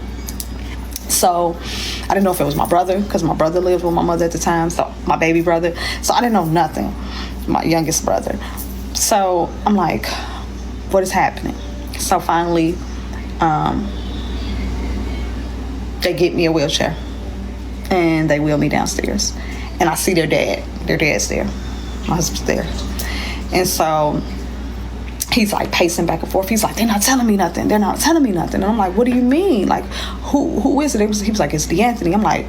S1: So I didn't know if it was my brother, because my brother lived with my mother at the time, so my baby brother. So I didn't know nothing, my youngest brother. So I'm like, what is happening? So finally, they get me a wheelchair and they wheel me downstairs. And I see their dad. Their dad's there. My husband's there. And so he's like pacing back and forth. He's like, they're not telling me nothing. They're not telling me nothing. And I'm like, what do you mean? Like, who is it? He was like, it's DAnthony. I'm like,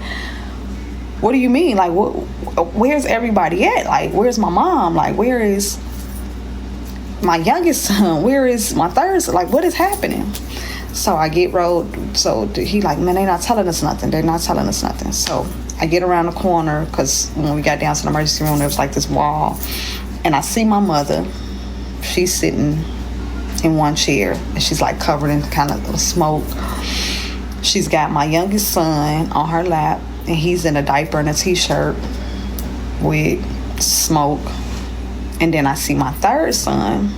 S1: what do you mean? Like, where's everybody at? Like, where's my mom? Like, where is my youngest son? Where is my third son? Like, what is happening? So I get rolled. So he like, man, they're not telling us nothing. They're not telling us nothing. So I get around the corner, because when we got down to the emergency room, there was like this wall. And I see my mother. She's sitting in one chair, and she's like covered in kind of smoke. She's got my youngest son on her lap, and he's in a diaper and a t-shirt with smoke. And then I see my third son,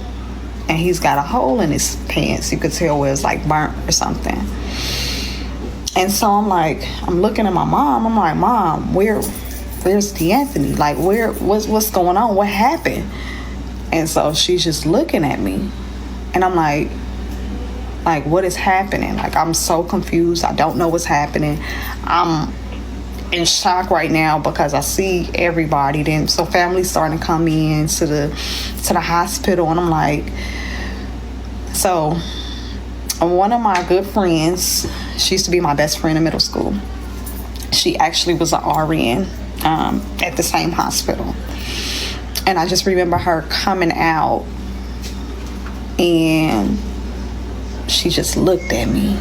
S1: and he's got a hole in his pants. You could tell where it's like burnt or something. And so I'm looking at my mom. I'm like, Mom, where's DAnthony? Like, what's going on? What happened? And so she's just looking at me, and I'm like, what is happening? Like, I'm so confused. I don't know what's happening. I'm in shock right now because I see everybody. Then so family's starting to come in to the hospital, and I'm like, so one of my good friends, she used to be my best friend in middle school. She actually was an RN at the same hospital. And I just remember her coming out, and she just looked at me.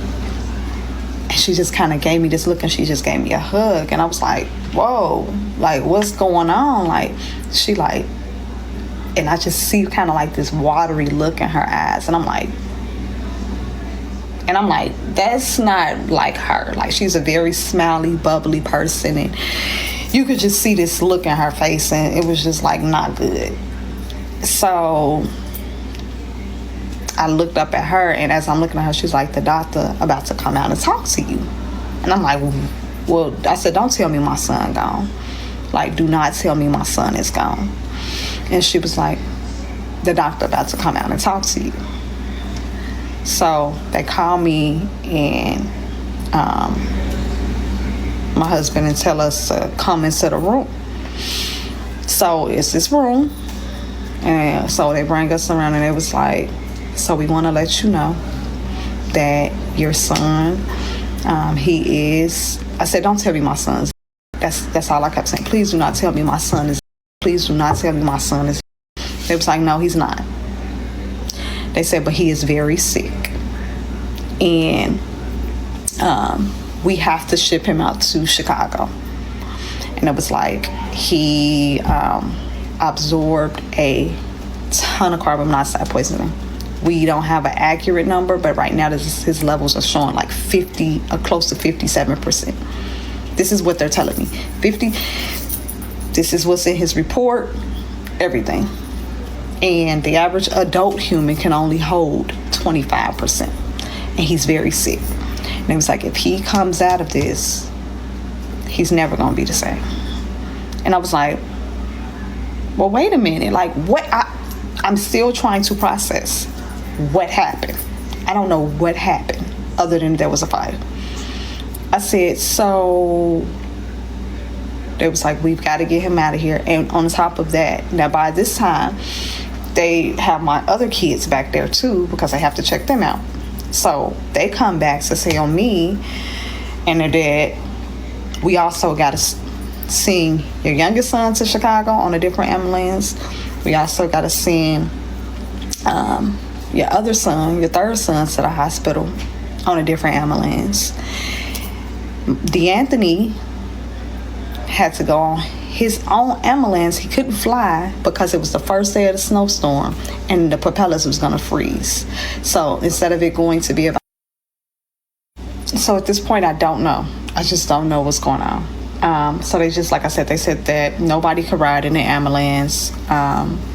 S1: And she just kind of gave me this look, and she just gave me a hug. And I was like, whoa, like, what's going on? Like, she like, and I just see kind of like this watery look in her eyes. And I'm like, that's not like her. Like, she's a very smiley, bubbly person. And you could just see this look in her face, and it was just like not good. So I looked up at her, and as I'm looking at her, she's like, the doctor about to come out and talk to you. And I'm like, well, I said, don't tell me my son gone. Like, do not tell me my son is gone. And she was like, the doctor about to come out and talk to you. So they call me and my husband and tell us to come into the room. So it's this room. And so they bring us around, and it was like, so we want to let you know that your son, he is, I said, don't tell me my son's. That's all I kept saying. Please do not tell me my son is. Please do not tell me my son is. They was like, no, he's not. They said, but he is very sick. And we have to ship him out to Chicago. And it was like he absorbed a ton of carbon monoxide poisoning. We don't have an accurate number, but right now his levels are showing like 50, close to 57%. This is what they're telling me. 50. This is what's in his report. Everything. And the average adult human can only hold 25%. And he's very sick. And it was like, if he comes out of this, he's never going to be the same. And I was like, well, wait a minute. Like, what? I'm still trying to process what happened. I don't know what happened other than there was a fire. I said, so they was like, we've got to get him out of here. And on top of that, now by this time, they have my other kids back there too, because I have to check them out. So they come back to say on me and their dad, we also got to send your youngest son to Chicago on a different ambulance. We also got to send your other son, your third son, to the hospital on a different ambulance. DAnthony had to go on his own ambulance. He couldn't fly because it was the first day of the snowstorm and the propellers was going to freeze. So instead of it going to be about... So at this point, I don't know. I just don't know what's going on. So they just, like I said, they said that nobody could ride in the ambulance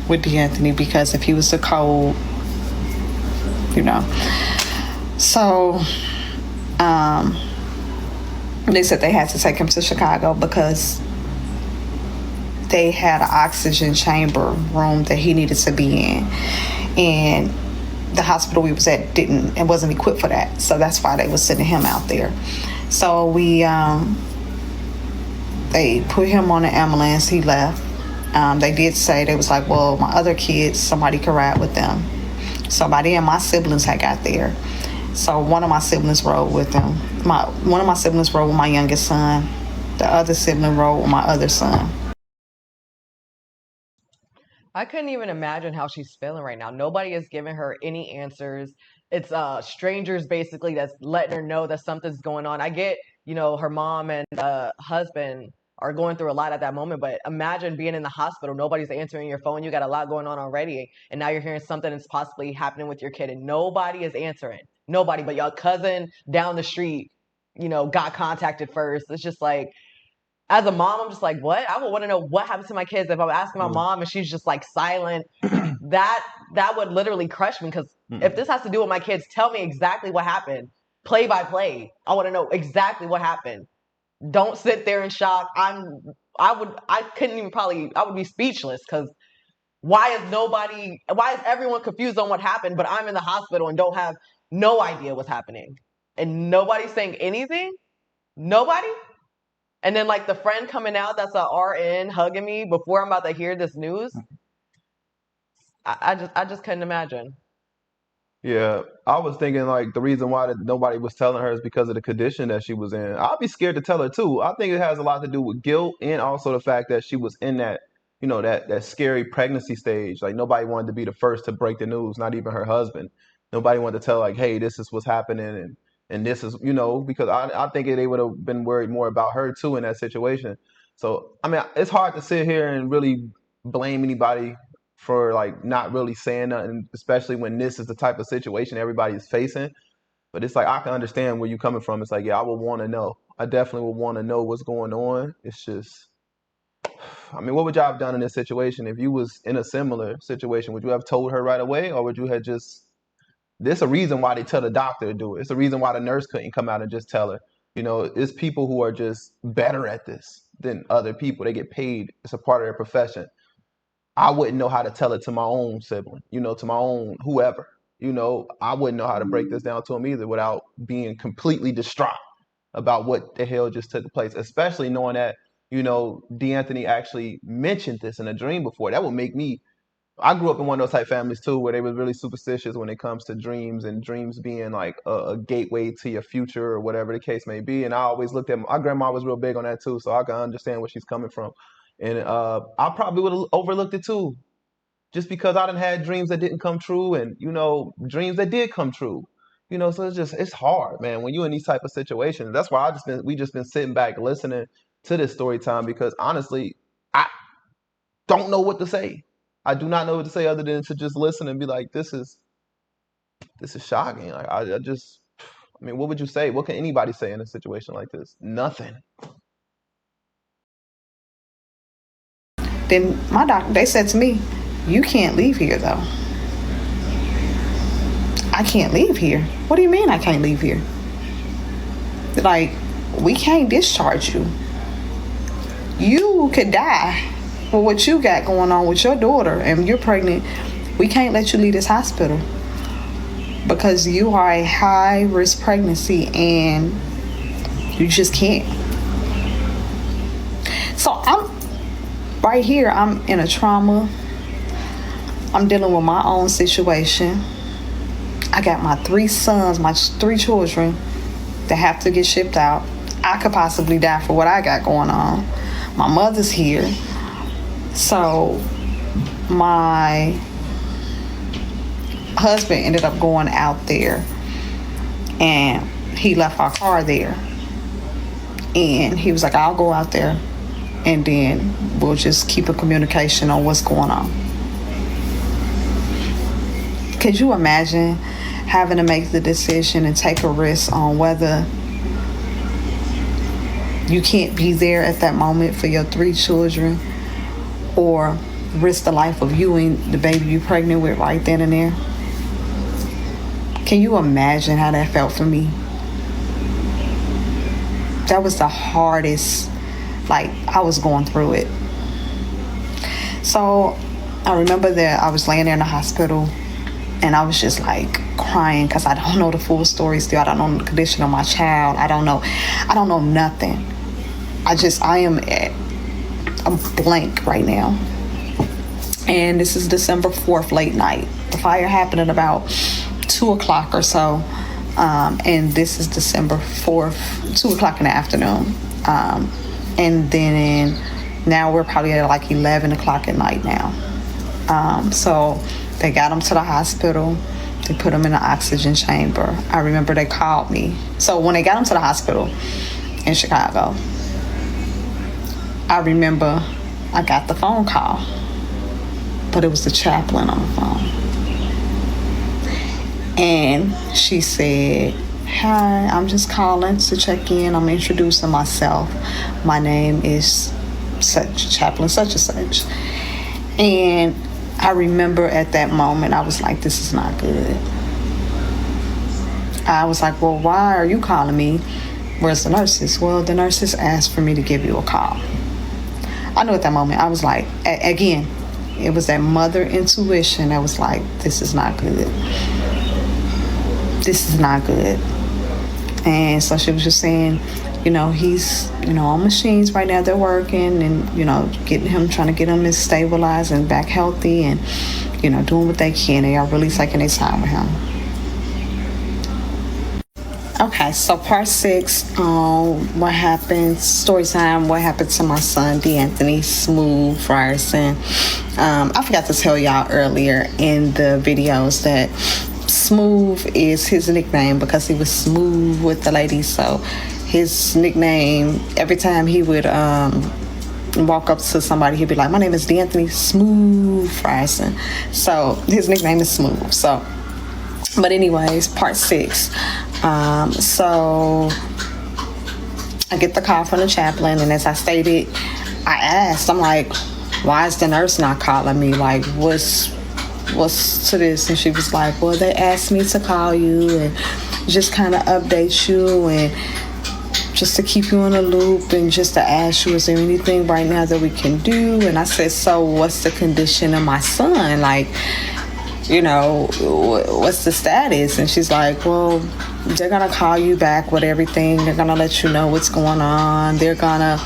S1: with DAnthony because if he was the code, you know. So they said they had to take him to Chicago because they had an oxygen chamber room that he needed to be in, and the hospital we was at wasn't equipped for that. So that's why they was sending him out there. So they put him on the ambulance. He left. They did say, they was like, well, my other kids, somebody could ride with them. So by then my siblings had got there. So one of my siblings rode with them. One of my siblings rode with my youngest son. The other sibling rode with my other son.
S2: I couldn't even imagine how she's feeling right now. Nobody is giving her any answers. It's strangers basically that's letting her know that something's going on. I get, her mom and husband are going through a lot at that moment, but imagine being in the hospital, nobody's answering your phone, you got a lot going on already, and now you're hearing something that's possibly happening with your kid, and nobody is answering. Nobody, but your cousin down the street, got contacted first. It's just like, as a mom, I'm just like, what? I would want to know what happens to my kids. If I'm asking my mom and she's just like silent, that would literally crush me. Because if this has to do with my kids, tell me exactly what happened, play by play. I want to know exactly what happened. Don't sit there in shock. I would be speechless because why is everyone confused on what happened, but I'm in the hospital and don't have no idea what's happening, and nobody's saying anything. Nobody. And then, like, the friend coming out that's a RN hugging me before I'm about to hear this news. I just couldn't imagine.
S3: Yeah, I was thinking like the reason why nobody was telling her is because of the condition that she was in. I'd be scared to tell her too. I think it has a lot to do with guilt and also the fact that she was in that, that scary pregnancy stage. Like nobody wanted to be the first to break the news, not even her husband. Nobody wanted to tell like, hey, this is what's happening and this is, because I think they would have been worried more about her too in that situation. So, I mean, it's hard to sit here and really blame anybody for like not really saying nothing, especially when this is the type of situation everybody's facing. But it's like, I can understand where you're coming from. It's like, yeah, I would want to know. I definitely would want to know what's going on. It's just, I mean, what would y'all have done in this situation? If you was in a similar situation, would you have told her right away, or would you have just, there's a reason why they tell the doctor to do it. It's a reason why the nurse couldn't come out and just tell her. It's people who are just better at this than other people. They get paid. It's a part of their profession. I wouldn't know how to tell it to my own sibling, to my own whoever. I wouldn't know how to break this down to him either without being completely distraught about what the hell just took place, especially knowing that, DAnthony actually mentioned this in a dream before. That would make me, I grew up in one of those type families too, where they were really superstitious when it comes to dreams and dreams being like a gateway to your future or whatever the case may be. And I always looked at my grandma was real big on that too, so I can understand where she's coming from. And I probably would have overlooked it too, just because I done had dreams that didn't come true and, dreams that did come true. So it's hard, man, when you're in these type of situations. That's why we just been sitting back listening to this story time, because honestly, I don't know what to say. I do not know what to say other than to just listen and be like, this is shocking. Like I mean, what would you say? What can anybody say in a situation like this? Nothing.
S1: Then my doctor, they said to me, you can't leave here though. I can't leave here. What do you mean I can't leave here? Like, we can't discharge you. You could die with what you got going on with your daughter and you're pregnant. We can't let you leave this hospital because you are a high risk pregnancy and you just can't. So I'm right here, I'm in a trauma. I'm dealing with my own situation. I got my 3 sons, my 3 children that have to get shipped out. I could possibly die for what I got going on. My mother's here. So my husband ended up going out there, and he left our car there. And he was like, I'll go out there, and then we'll just keep a communication on what's going on. Could you imagine having to make the decision and take a risk on whether you can't be there at that moment for your 3 children, or risk the life of you and the baby you're pregnant with right then and there? Can you imagine how that felt for me? That was the hardest, like, I was going through it. So I remember that I was laying there in the hospital, and I was just like crying because I don't know the full story still. I don't know the condition of my child. I don't know nothing. I'm blank right now. And this is December 4th, late night. The fire happened at about 2 o'clock or so. And this is December 4th, 2 o'clock in the afternoon. And then now we're probably at like 11 o'clock at night now. So they got him to the hospital. They put him in the oxygen chamber. I remember they called me. So when they got him to the hospital in Chicago, I remember I got the phone call, but it was the chaplain on the phone. And she said, hi, I'm just calling to check in. I'm introducing myself. My name is Chaplain such and such. And I remember at that moment, I was like, this is not good. I was like, well, why are you calling me? Where's the nurses? Well, the nurses asked for me to give you a call. I knew at that moment, I was like, again, it was that mother intuition that was like, this is not good. This is not good. And so she was just saying, he's, on machines right now, they're working and, trying to get him stabilized and back healthy and, doing what they can. They are really taking their time with him. Okay, so part 6, what happened, story time, what happened to my son, DAnthony Smooth Frierson. I forgot to tell y'all earlier in the videos that Smooth is his nickname because he was smooth with the ladies. So his nickname, every time he would walk up to somebody, he'd be like, my name is DAnthony Smooth Frierson. So his nickname is Smooth. So, but anyways, part 6. So I get the call from the chaplain, and as I stated, I asked, I'm like, why is the nurse not calling me? Like, what's to this? And she was like, well, they asked me to call you and just kind of update you and just to keep you in the loop and just to ask you, is there anything right now that we can do? And I said, so what's the condition of my son? Like, what's the status? And she's like, well, they're gonna call you back with everything. They're gonna let you know what's going on. They're gonna,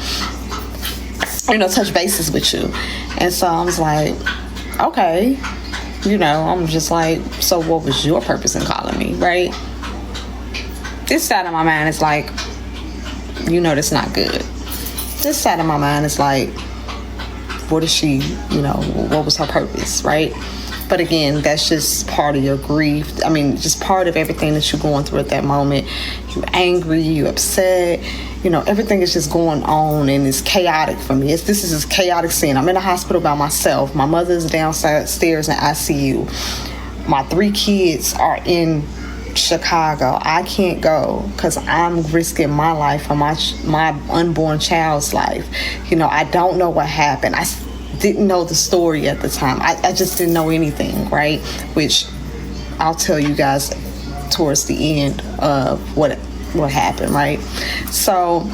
S1: touch bases with you. And so I was like, okay. I'm just like, so what was your purpose in calling me, right? This side of my mind is like, that's not good. This side of my mind is like, what is she, what was her purpose, right? But again, that's just part of your grief. I mean, just part of everything that you're going through at that moment. You're angry, you're upset. Everything is just going on, and it's chaotic for me. This is a chaotic scene. I'm in the hospital by myself. My mother's downstairs in ICU. My 3 kids are in Chicago. I can't go because I'm risking my life or my unborn child's life. I don't know what happened. I didn't know the story at the time. I just didn't know anything, right? Which I'll tell you guys towards the end of what happened, right? So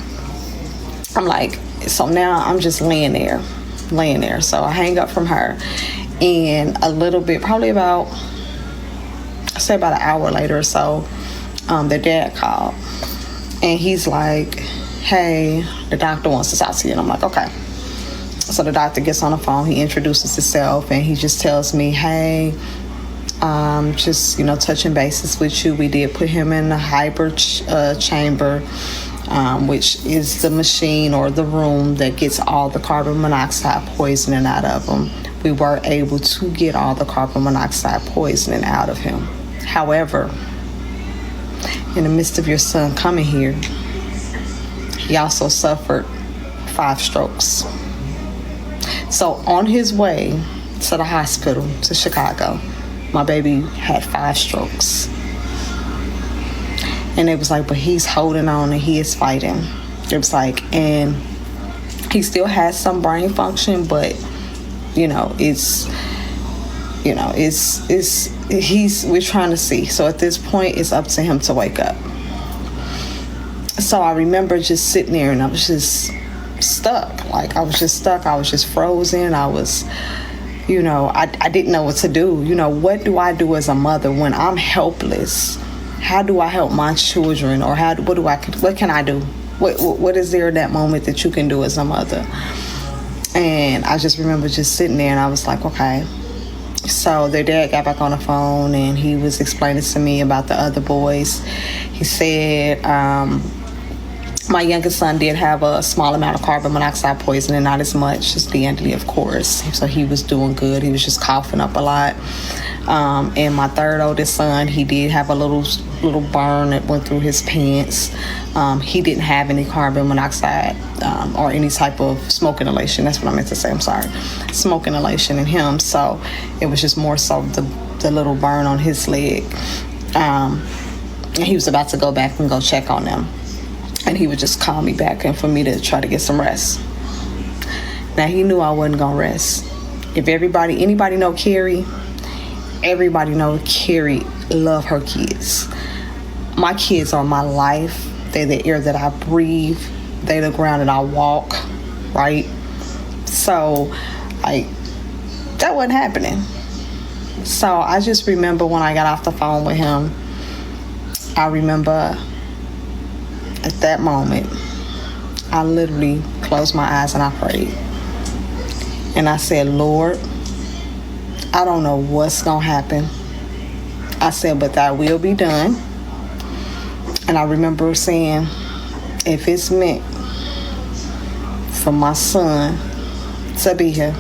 S1: I'm like, so now I'm just laying there. So I hang up from her, and a little bit, probably about, say about an hour later or so, their dad called, and he's like, hey, the doctor wants to talk to you. And I'm like, okay. So the doctor gets on the phone, he introduces himself, and he just tells me, hey, just, touching bases with you. We did put him in the hyper chamber, which is the machine or the room that gets all the carbon monoxide poisoning out of him. we were able to get all the carbon monoxide poisoning out of him. However, in the midst of your son coming here, he also suffered 5 strokes. So on his way to the hospital, to Chicago, my baby had 5 strokes. And it was like, but he's holding on and he is fighting. It was like, and he still has some brain function, but we're trying to see. So at this point, it's up to him to wake up. So I remember just sitting there and I was just stuck. Like, I was just stuck. I was just frozen. I was, I didn't know what to do. What do I do as a mother when I'm helpless? How do I help my children? Or what can I do? What is there in that moment that you can do as a mother? And I just remember just sitting there and I was like, okay. So their dad got back on the phone and he was explaining to me about the other boys. He said, my youngest son did have a small amount of carbon monoxide poisoning, not as much as DAnthony, of course. So he was doing good. He was just coughing up a lot. And my third oldest son, he did have a little burn that went through his pants. He didn't have any carbon monoxide or any type of smoke inhalation. That's what I meant to say. I'm sorry. Smoke inhalation in him. So it was just more so the little burn on his leg. And he was about to go back and go check on them. And he would just call me back and for me to try to get some rest. Now, he knew I wasn't going to rest. If anybody know Carrie, everybody know Carrie love her kids. My kids are my life. They're the air that I breathe. They're the ground that I walk, right? So, that wasn't happening. So I just remember when I got off the phone with him, I remember at that moment, I literally closed my eyes and I prayed. And I said, Lord, I don't know what's going to happen. I said, but thy will be done. And I remember saying, if it's meant for my son to be here,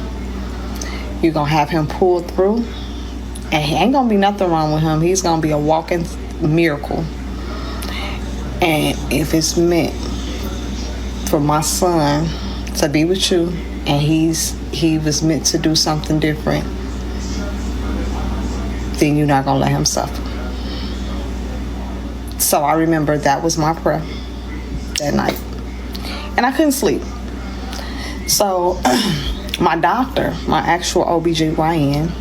S1: you're going to have him pull through. And he ain't going to be nothing wrong with him. He's going to be a walking miracle. And if it's meant for my son to be with you, and he was meant to do something different, then you're not going to let him suffer. So I remember that was my prayer that night. And I couldn't sleep. So my doctor, my actual OBGYN,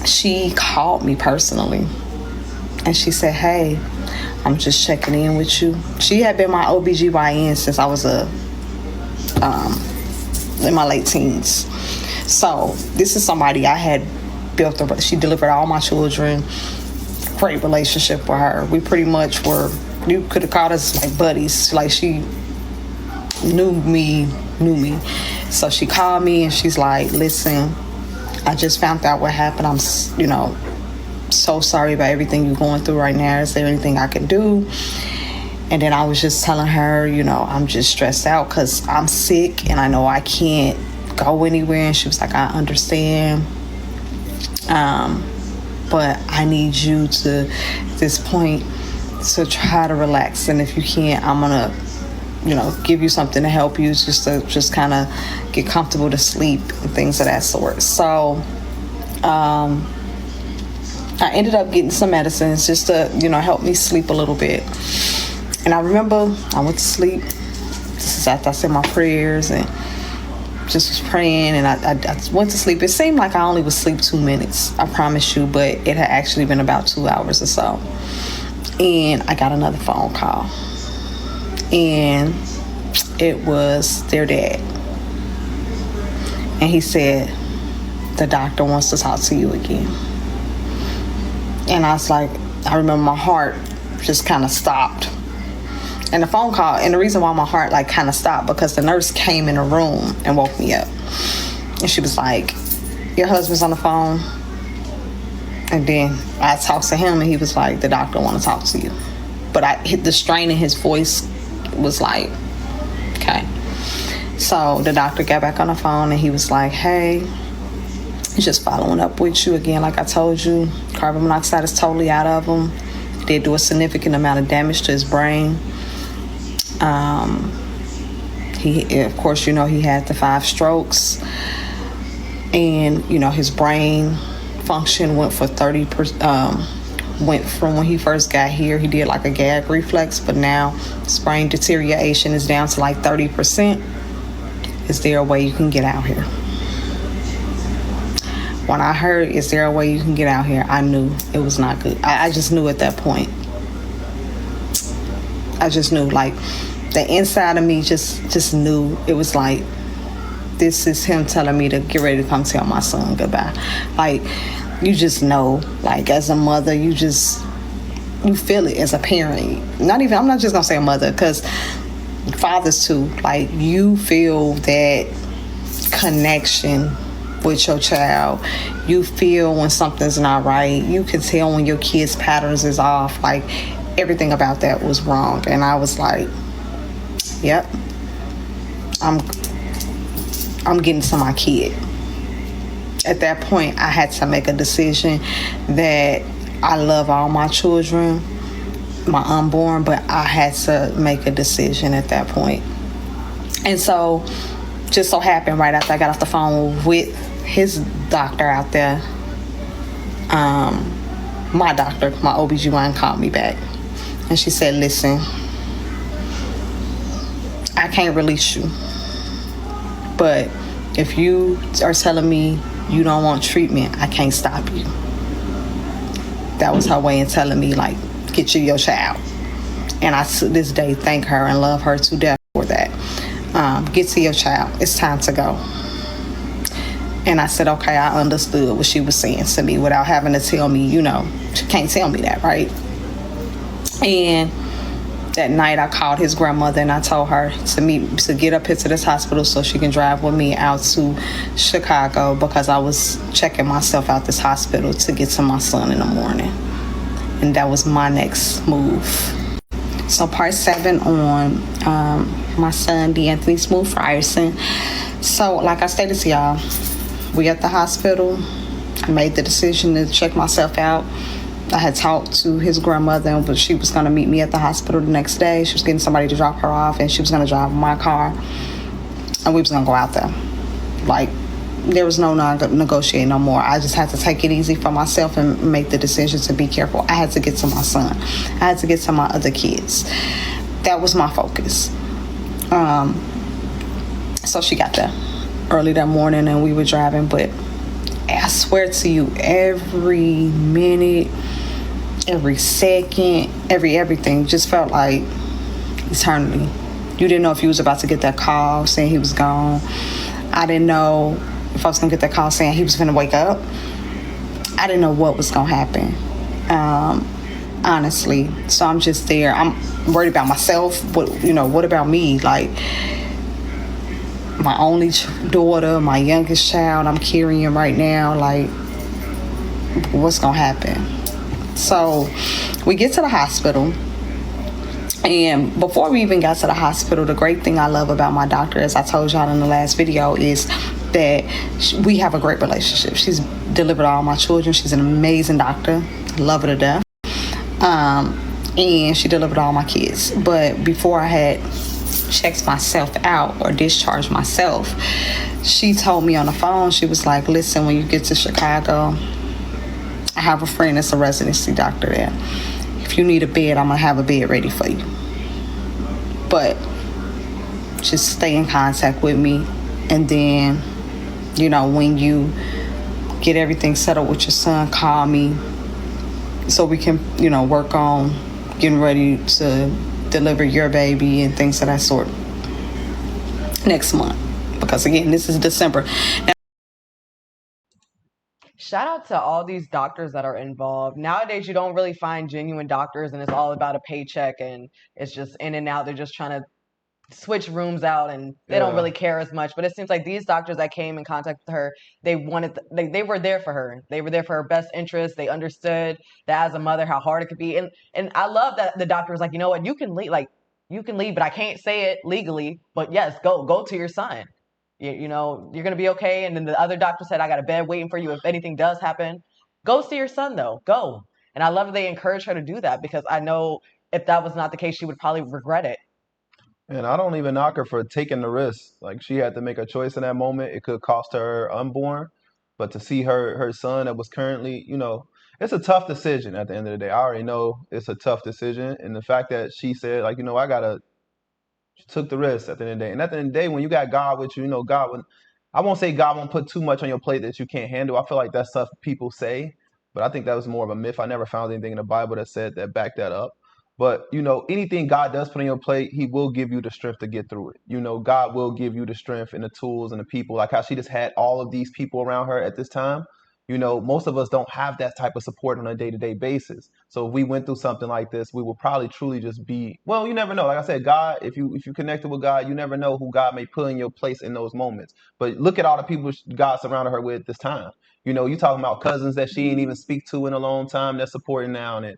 S1: she called me personally. And she said, hey, I'm just checking in with you. She had been my OBGYN since I was in my late teens. So this is somebody I had built. She delivered all my children. Great relationship with her. We pretty much were, you could have called us like buddies. Like, she knew me. So she called me and she's like, listen, I just found out what happened. I'm, so sorry about everything you're going through right now. Is there anything I can do? And then I was just telling her, I'm just stressed out because I'm sick and I know I can't go anywhere. And she was like, I understand. But I need you to, at this point, to try to relax. And if you can't, I'm going to, give you something to help you just kind of get comfortable to sleep and things of that sort. So, I ended up getting some medicines just to, help me sleep a little bit. And I remember I went to sleep. This is after I said my prayers and just was praying. And I went to sleep. It seemed like I only was asleep 2 minutes, I promise you, but it had actually been about 2 hours or so. And I got another phone call. And it was their dad. And he said, the doctor wants to talk to you again. And I was like, I remember my heart just kind of stopped. And the phone call, and the reason why my heart kind of stopped, because the nurse came in the room and woke me up. And she was like, your husband's on the phone. And then I talked to him and he was like, the doctor want to talk to you. But the strain in his voice was like, okay. So the doctor got back on the phone and he was like, hey, Just following up with you again, like I told you, carbon monoxide is totally out of him. Did do a significant amount of damage to his brain. He, of course, he had the 5 strokes, and his brain function went for 30%. Went from when he first got here, he did like a gag reflex, but now his brain deterioration is down to like 30%. Is there a way you can get out here? When I heard, is there a way you can get out here, I knew it was not good. I just knew at that point. I just knew, like, the inside of me just knew. It was like, this is him telling me to get ready to come tell my son goodbye. Like, you just know, like, as a mother, you feel it as a parent. I'm not just gonna say a mother, because fathers too, like, you feel that connection with your child. You feel when something's not right. You can tell when your kid's patterns is off. Like, everything about that was wrong. And I was like, yep, I'm getting to my kid. At that point, I had to make a decision that I love all my children, my unborn, but I had to make a decision at that point. And so, just so happened, right after I got off the phone with his doctor out there, my doctor, my OBGYN, called me back. And she said, listen, I can't release you, but if you are telling me you don't want treatment, I can't stop you. That was her way of telling me, like, get you your child. And I, to this day, thank her and love her to death for that. Get to your child. It's time to go. And I said, okay, I understood what she was saying to me without having to tell me, she can't tell me that, right? And that night I called his grandmother and I told her to get up here to this hospital so she can drive with me out to Chicago, because I was checking myself out this hospital to get to my son in the morning. And that was my next move. So part 7 on my son DAnthony Smooth Frierson. So like I stated to y'all, we at the hospital. I made the decision to check myself out. I had talked to his grandmother, but she was going to meet me at the hospital the next day. She was getting somebody to drop her off, and she was going to drive my car, and we was going to go out there. Like, there was no negotiating no more. I just had to take it easy for myself and make the decision to be careful. I had to get to my son. I had to get to my other kids. That was my focus. So she got there early that morning, and we were driving, but I swear to you, every minute, every second, everything just felt like eternity. You didn't know if you was about to get that call saying he was gone. I didn't know if I was gonna get that call saying he was gonna wake up. I didn't know what was gonna happen, honestly. So I'm just there. I'm worried about myself. What about me? Like, my only daughter, my youngest child I'm carrying right now, like, what's gonna happen? So we get to the hospital, and before we even got to the hospital, the great thing I love about my doctor, as I told y'all in the last video, is that we have a great relationship. She's delivered all my children. She's an amazing doctor. Love her to death. And she delivered all my kids. But before I had checked myself out or discharged myself, she told me on the phone, she was like, listen, when you get to Chicago, I have a friend that's a residency doctor there. If you need a bed, I'm gonna have a bed ready for you, but just stay in contact with me, and then when you get everything settled with your son, call me so we can work on getting ready to deliver your baby and things of that sort next month, because again, this is December.
S2: Shout out to all these doctors that are involved. Nowadays, you don't really find genuine doctors, and it's all about a paycheck, and it's just in and out. They're just trying to switch rooms out, and they don't really care as much. But it seems like these doctors that came in contact with her, they were there for her. They were there for her best interest. They understood that as a mother how hard it could be, and I love that the doctor was like, you know what, you can leave, but I can't say it legally. But yes, go to your son. You know, you're going to be okay. And then the other doctor said, I got a bed waiting for you if anything does happen. Go see your son, though. Go. And I love that they encourage her to do that, because I know if that was not the case, she would probably regret it.
S3: And I don't even knock her for taking the risk. Like, she had to make a choice in that moment. It could cost her unborn, but to see her son that was currently, it's a tough decision at the end of the day. I already know it's a tough decision, and the fact that she said, like, I gotta, she took the risk at the end of the day. And at the end of the day, when you got God with you, God, when I won't say God won't put too much on your plate that you can't handle. I feel like that's stuff people say, but I think that was more of a myth. I never found anything in the Bible that said that backed that up. But anything God does put on your plate, He will give you the strength to get through it. God will give you the strength and the tools and the people. Like how she just had all of these people around her at this time. Most of us don't have that type of support on a day-to-day basis. So if we went through something like this, we will probably truly just be, well, you never know. Like I said, God, if you connected with God, you never know who God may put in your place in those moments. But look at all the people God surrounded her with this time. You talking about cousins that she ain't even speak to in a long time that's supporting now, and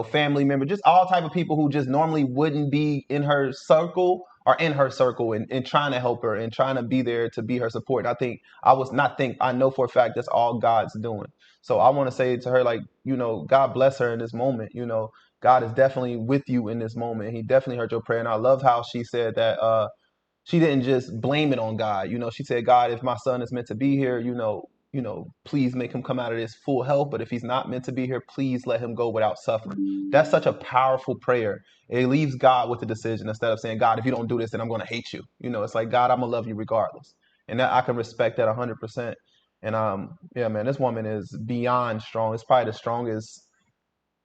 S3: family members, just all type of people who just normally wouldn't be in her circle are in her circle and trying to help her and trying to be there to be her support. And I know for a fact that's all God's doing. So I want to say to her, like, God bless her in this moment. God is definitely with you in this moment. He definitely heard your prayer. And I love how she said that she didn't just blame it on God. She said, God, if my son is meant to be here, please make him come out of this full health. But if he's not meant to be here, please let him go without suffering. That's such a powerful prayer. It leaves God with the decision instead of saying, God, if you don't do this, then I'm going to hate you. It's like, God, I'm going to love you regardless. And that I can respect that 100%. And yeah, man, this woman is beyond strong. It's probably the strongest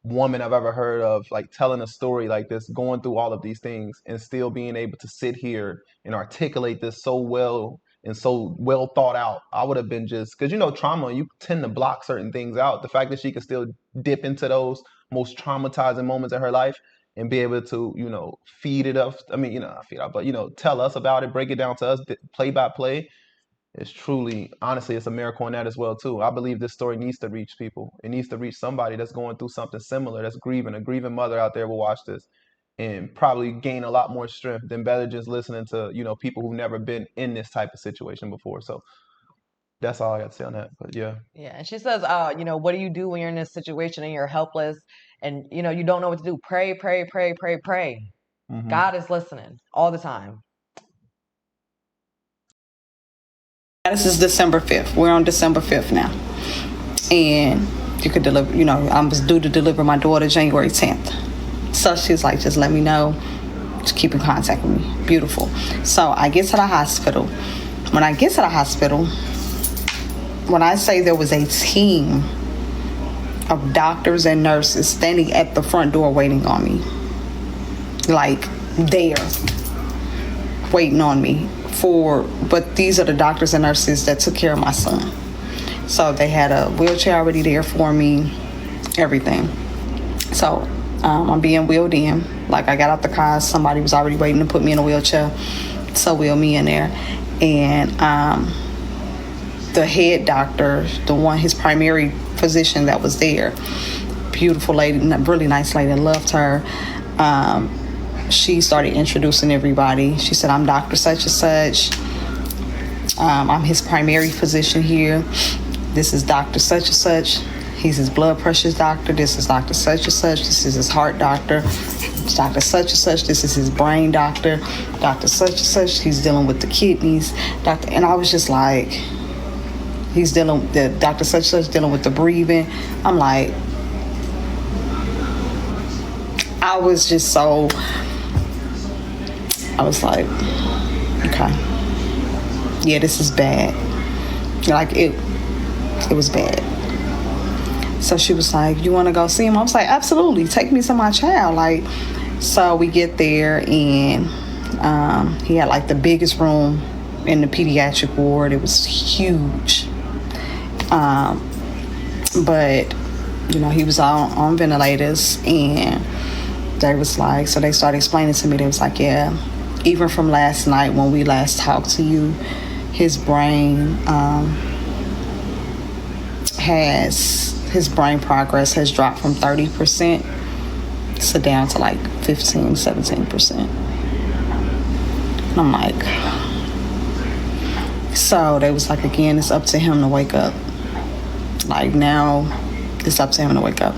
S3: woman I've ever heard of, like, telling a story like this, going through all of these things and still being able to sit here and articulate this so well and so well thought out. I would have been just, because trauma, you tend to block certain things out. The fact that she could still dip into those most traumatizing moments in her life and be able to feed it up. I mean, not feed up, but tell us about it, break it down to us play by play. It's truly, honestly, it's a miracle in that as well too. I believe this story needs to reach people. It needs to reach somebody that's going through something similar, that's grieving. A grieving mother out there will watch this and probably gain a lot more strength than better just listening to people who've never been in this type of situation before. So that's all I got to say on that. But yeah.
S2: Yeah, and she says, what do you do when you're in this situation and you're helpless and you don't know what to do? Pray, pray, pray, pray, pray. Mm-hmm. God is listening all the time.
S1: This is December 5th. We're on December 5th now. And you could deliver, I was due to deliver my daughter January 10th. So she's like, just let me know. Just keep in contact with me. Beautiful. So I get to the hospital. When I get to the hospital, when I say there was a team of doctors and nurses standing at the front door waiting on me. Like, there. Waiting on me. But these are the doctors and nurses that took care of my son. So they had a wheelchair already there for me, everything. So I'm being wheeled in. Like, I got out the car, somebody was already waiting to put me in a wheelchair, so wheel me in there. And the head doctor, his primary physician that was there, beautiful lady, really nice lady, loved her. She started introducing everybody. She said, I'm Dr. Such and Such. I'm his primary physician here. This is Dr. Such and Such. He's his blood pressure doctor. This is Dr. Such and Such. This is his heart doctor. It's Dr. Such and Such. This is his brain doctor. Dr. Such and Such. He's dealing with the kidneys. And I was just like, Dr. Such and Such dealing with the breathing. I'm like, I was like, okay, yeah, this is bad. Like, it was bad. So she was like, you want to go see him? I was like, absolutely, take me to my child. Like, so we get there, and he had like the biggest room in the pediatric ward. It was huge. But he was on ventilators, and they was like, so they started explaining to me, they was like, yeah, even from last night when we last talked to you, his brain progress has dropped from 30% to down to like 17%. And I'm like, So they was like, again, it's up to him to wake up. Like, now it's up to him to wake up.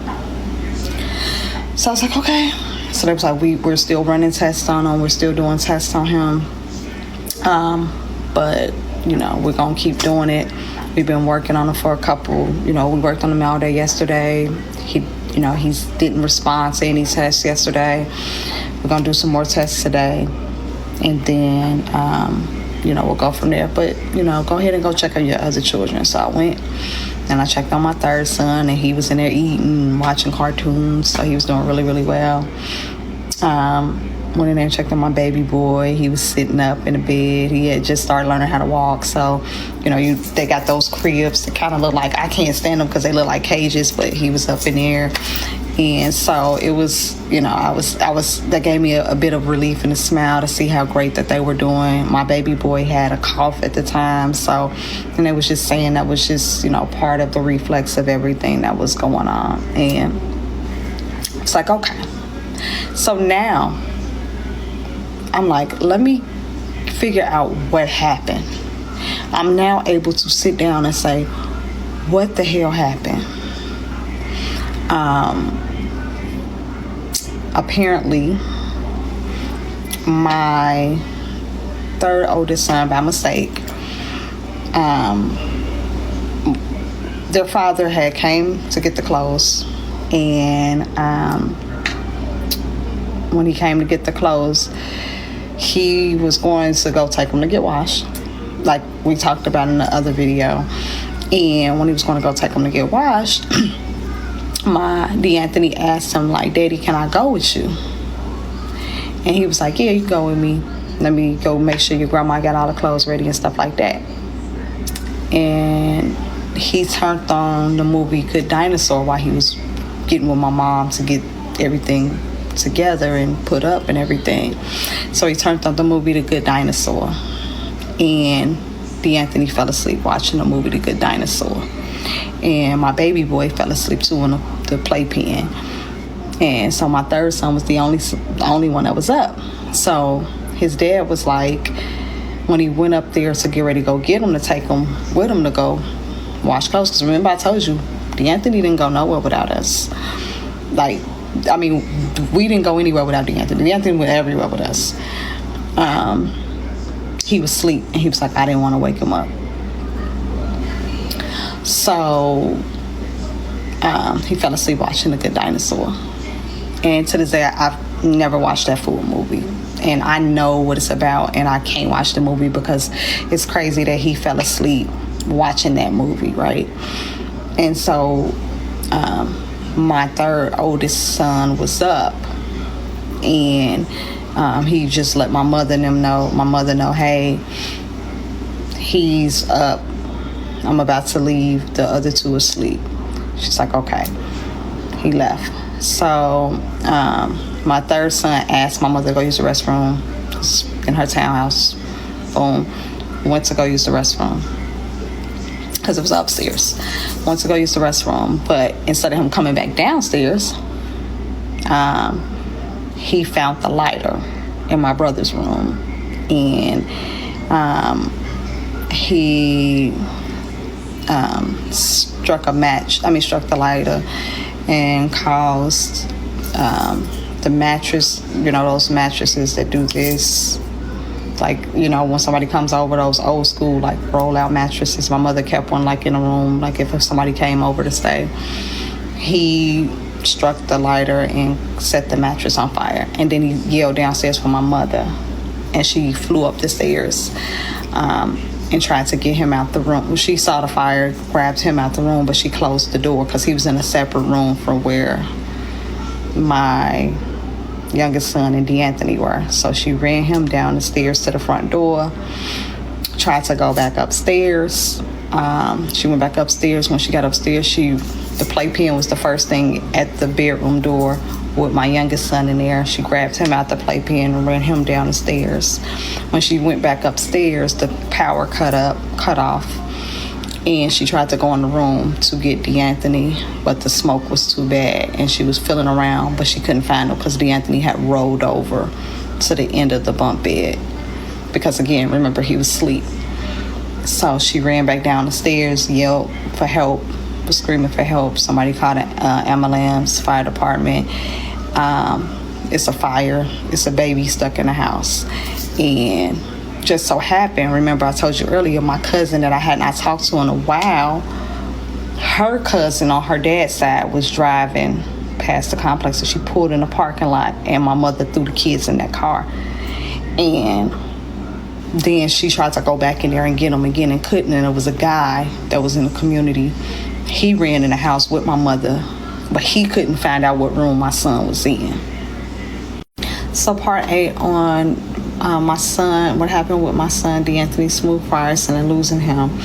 S1: So I was like, okay. So they was like, we're still running tests on him. We're still doing tests on him. But, you know, we're going to keep doing it. We've been working on him for a couple, you know, we worked on him all day yesterday. He didn't respond to any tests yesterday. We're going to do some more tests today. And then, you know, we'll go from there. But, you know, go ahead and go check on your other children. So I went and I checked on my third son, and he was in there eating, watching cartoons. So he was doing really, really well. Went in there and checked on my baby boy. He was sitting up in the bed. He had just started learning how to walk. So, you know, they got those cribs that kind of look like, I can't stand them because they look like cages, but he was up in there. And so it was, you know, that gave me a bit of relief and a smile to see how great that they were doing. My baby boy had a cough at the time. So, and they was just saying that was just, you know, part of the reflex of everything that was going on. And it's like, okay. So now I'm like, let me figure out what happened. I'm now able to sit down and say, what the hell happened? Apparently, my third oldest son, by mistake, their father had came to get the clothes, and when he came to get the clothes, he was going to go take them to get washed, like we talked about in the other video. And when he was going to go take them to get washed, my DAnthony asked him, like, Daddy, can I go with you? And he was like, yeah, you can go with me. Let me go make sure your grandma got all the clothes ready and stuff like that. And he turned on the movie Good Dinosaur while he was getting with my mom to get everything together and put up and everything. So he turned on the movie The Good Dinosaur, and DAnthony fell asleep watching the movie The Good Dinosaur, and my baby boy fell asleep too in the playpen. And so my third son was the only one that was up. So his dad was like, when he went up there to get ready to go get him, to take him with him to go wash clothes, because remember I told you DAnthony didn't go nowhere without us. Like, I mean, we didn't go anywhere without DAnthony. DAnthony went everywhere with us. He was asleep, and he was like, I didn't want to wake him up. So he fell asleep watching The Good Dinosaur. And to this day, I've never watched that full movie. And I know what it's about, and I can't watch the movie because it's crazy that he fell asleep watching that movie, right? And so my third oldest son was up, and he just let my mother know, hey, he's up. I'm about to leave. The other two asleep. She's like, okay. He left. So my third son asked my mother to go use the restroom in her townhouse. Boom. Went to go use the restroom because it was upstairs. Went to go use the restroom, but instead of him coming back downstairs, he found the lighter in my brother's room, and he struck the lighter and caused the mattress, you know, those mattresses that do this, like, you know, when somebody comes over, those old school, like, roll out mattresses. My mother kept one, like, in a room, like, if somebody came over to stay. He struck the lighter and set the mattress on fire. And then he yelled downstairs for my mother, and she flew up the stairs and tried to get him out the room. She saw the fire, grabbed him out the room, but she closed the door because he was in a separate room from where my youngest son and DAnthony were. So she ran him down the stairs to the front door, tried to go back upstairs. She went back upstairs. When she got upstairs, the playpen was the first thing at the bedroom door with my youngest son in there. She grabbed him out the playpen and ran him down the stairs. When she went back upstairs, the power cut off, and she tried to go in the room to get DAnthony, but the smoke was too bad, and she was feeling around, but she couldn't find him because DAnthony had rolled over to the end of the bunk bed because, again, remember, he was asleep. So she ran back down the stairs, yelled for help, was screaming for help. Somebody called an ambulance, fire department. It's a fire. It's a baby stuck in the house. And just so happened, remember I told you earlier, my cousin that I had not talked to in a while, her cousin on her dad's side was driving past the complex, so she pulled in the parking lot, and my mother threw the kids in that car. And then she tried to go back in there and get them again and couldn't, and it was a guy that was in the community. He ran in the house with my mother, but he couldn't find out what room my son was in. So part 8 on my son, what happened with my son, DAnthony Smooth Frierson, and losing him.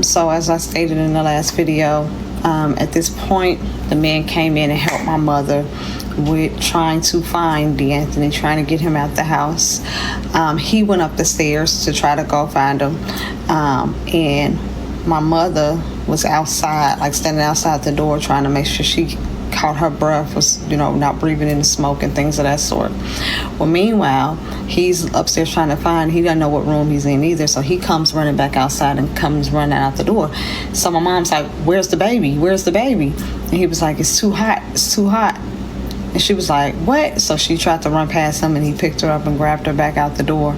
S1: So as I stated in the last video, at this point, the man came in and helped my mother with trying to find DAnthony, trying to get him out the house. He went up the stairs to try to go find him. And my mother was outside, like standing outside the door, trying to make sure she caught her breath, was, not breathing in the smoke and things of that sort. Well, meanwhile, he's upstairs trying to find, he doesn't know what room he's in either, so he comes running back outside and comes running out the door. So my mom's like, where's the baby? Where's the baby? And he was like, it's too hot. It's too hot. And she was like, what? So she tried to run past him, and he picked her up and grabbed her back out the door.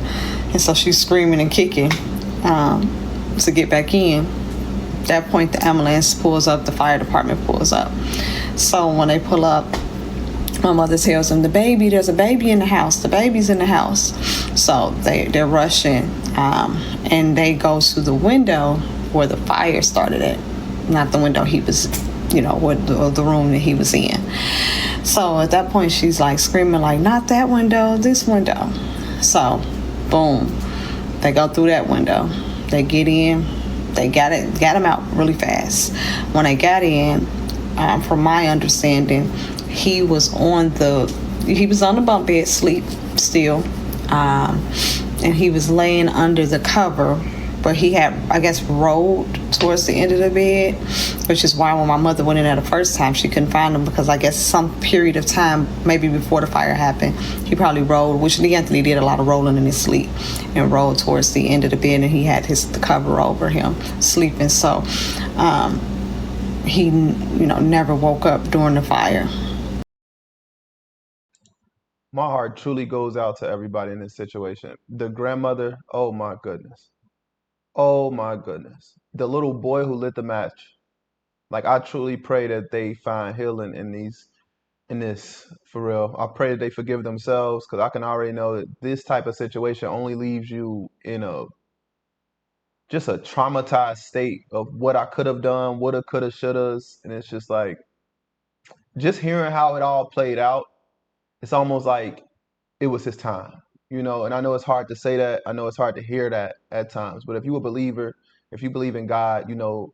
S1: And so she's screaming and kicking to get back in. At that point, the ambulance pulls up, the fire department pulls up. So when they pull up, my mother tells them, there's a baby in the house. The baby's in the house. So they're rushing, and they go to the window where the fire started at, not the window he was, the room that he was in. So at that point, she's like screaming, like, not that window, this window. So, boom, they go through that window. They get in. They got him out really fast. When they got in, from my understanding, he was on the bunk bed, asleep still, and he was laying under the cover, but he had, I guess, rolled towards the end of the bed, which is why when my mother went in there the first time, she couldn't find him, because I guess some period of time, maybe before the fire happened, he probably rolled, which DAnthony did a lot of rolling in his sleep, and rolled towards the end of the bed, and he had the cover over him, sleeping. So he, never woke up during the fire.
S3: My heart truly goes out to everybody in this situation. The grandmother, oh my goodness. Oh my goodness. The little boy who lit the match. Like, I truly pray that they find healing in this, for real. I pray that they forgive themselves, because I can already know that this type of situation only leaves you in just a traumatized state of what I could have done, woulda, coulda, shouldas. And it's just like, just hearing how it all played out, it's almost like it was his time, and I know it's hard to say that. I know it's hard to hear that at times. But if you're a believer, if you believe in God, we don't